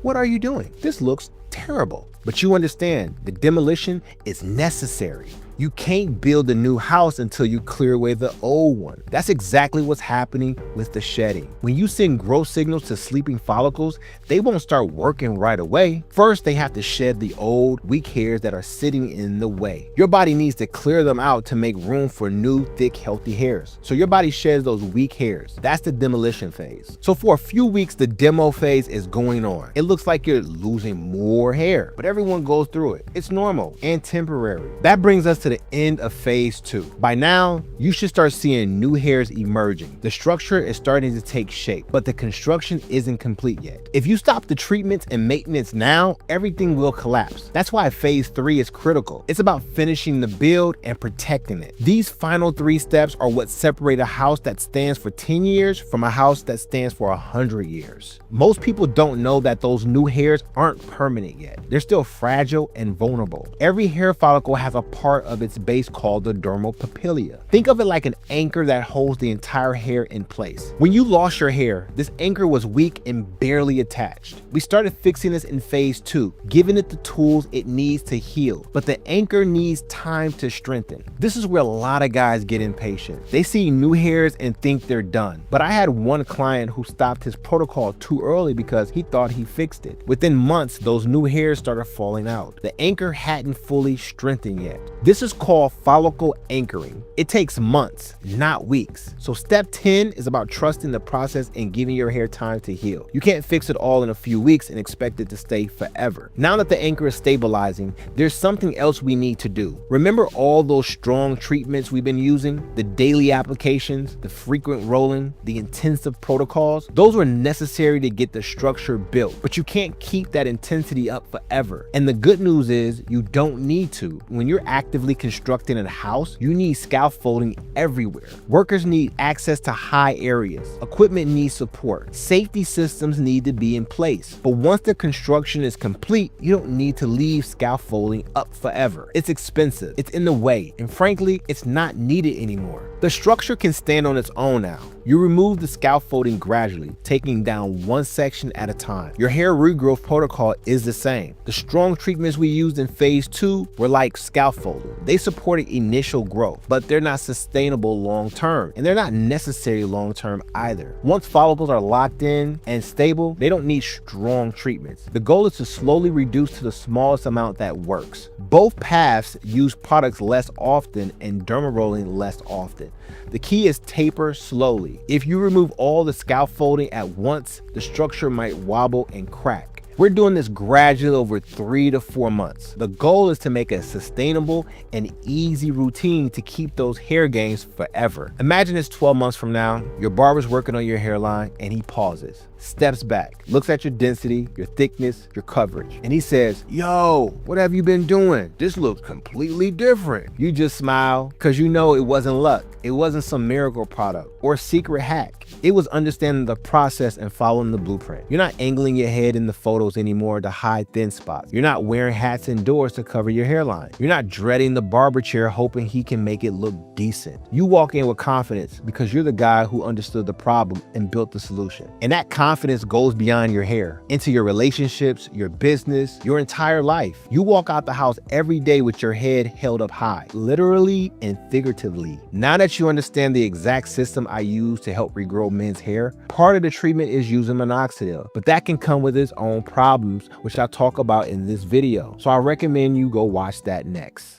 "What are you doing? This looks terrible." But you understand, the demolition is necessary. You can't build a new house until you clear away the old one. That's exactly what's happening with the shedding. When you send growth signals to sleeping follicles, they won't start working right away. First, they have to shed the old, weak hairs that are sitting in the way. Your body needs to clear them out to make room for new, thick, healthy hairs. So your body sheds those weak hairs. That's the demolition phase. So for a few weeks, the demo phase is going on. It looks like you're losing more hair, but everyone goes through it. It's normal and temporary. That brings us to the end of phase 2. By now, you should start seeing new hairs emerging. The structure is starting to take shape, but the construction isn't complete yet. If you stop the treatments and maintenance now, everything will collapse. That's why phase 3 is critical. It's about finishing the build and protecting it. These final 3 steps are what separate a house that stands for 10 years from a house that stands for 100 years. Most people don't know that those new hairs aren't permanent yet. They're still fragile and vulnerable. Every hair follicle has a part of of its base called the dermal papilla. Think of it like an anchor that holds the entire hair in place. When you lost your hair, this anchor was weak and barely attached. We started fixing this in phase 2, giving it the tools it needs to heal, but the anchor needs time to strengthen. This is where a lot of guys get impatient. They see new hairs and think they're done. But I had one client who stopped his protocol too early because he thought he fixed it. Within months, those new hairs started falling out. The anchor hadn't fully strengthened yet. This is called follicle anchoring. It takes months, not weeks. So step 10 is about trusting the process and giving your hair time to heal. You can't fix it all in a few weeks and expect it to stay forever. Now that the anchor is stabilizing, there's something else we need to do. Remember all those strong treatments we've been using? The daily applications, the frequent rolling, the intensive protocols? Those were necessary to get the structure built, but you can't keep that intensity up forever. And the good news is you don't need to. When you're actively constructing a house, you need scaffolding everywhere. Workers need access to high areas. Equipment needs support. Safety systems need to be in place. But once the construction is complete, you don't need to leave scaffolding up forever. It's expensive, it's in the way, and frankly, it's not needed anymore. The structure can stand on its own now. You remove the scaffolding gradually, taking down one section at a time. Your hair regrowth protocol is the same. The strong treatments we used in phase 2 were like scaffolding. They supported initial growth, but they're not sustainable long term, and they're not necessary long term either. Once follicles are locked in and stable, they don't need strong treatments. The goal is to slowly reduce to the smallest amount that works. Both paths use products less often and derma rolling less often. The key is taper slowly. If you remove all the scaffolding at once, the structure might wobble and crack. We're doing this gradually over 3 to 4 months. The goal is to make a sustainable and easy routine to keep those hair gains forever. Imagine it's 12 months from now, your barber's working on your hairline and he pauses, steps back, looks at your density, your thickness, your coverage, and he says, "Yo, what have you been doing? This looks completely different." You just smile because you know it wasn't luck. It wasn't some miracle product or secret hack. It was understanding the process and following the blueprint. You're not angling your head in the photos anymore to hide thin spots. You're not wearing hats indoors to cover your hairline. You're not dreading the barber chair hoping he can make it look decent. You walk in with confidence because you're the guy who understood the problem and built the solution. And that confidence goes beyond your hair, into your relationships, your business, your entire life. You walk out the house every day with your head held up high, literally and figuratively. Now that you understand the exact system I use to help regrow men's hair, part of the treatment is using minoxidil, but that can come with its own problems, which I talk about in this video. So I recommend you go watch that next.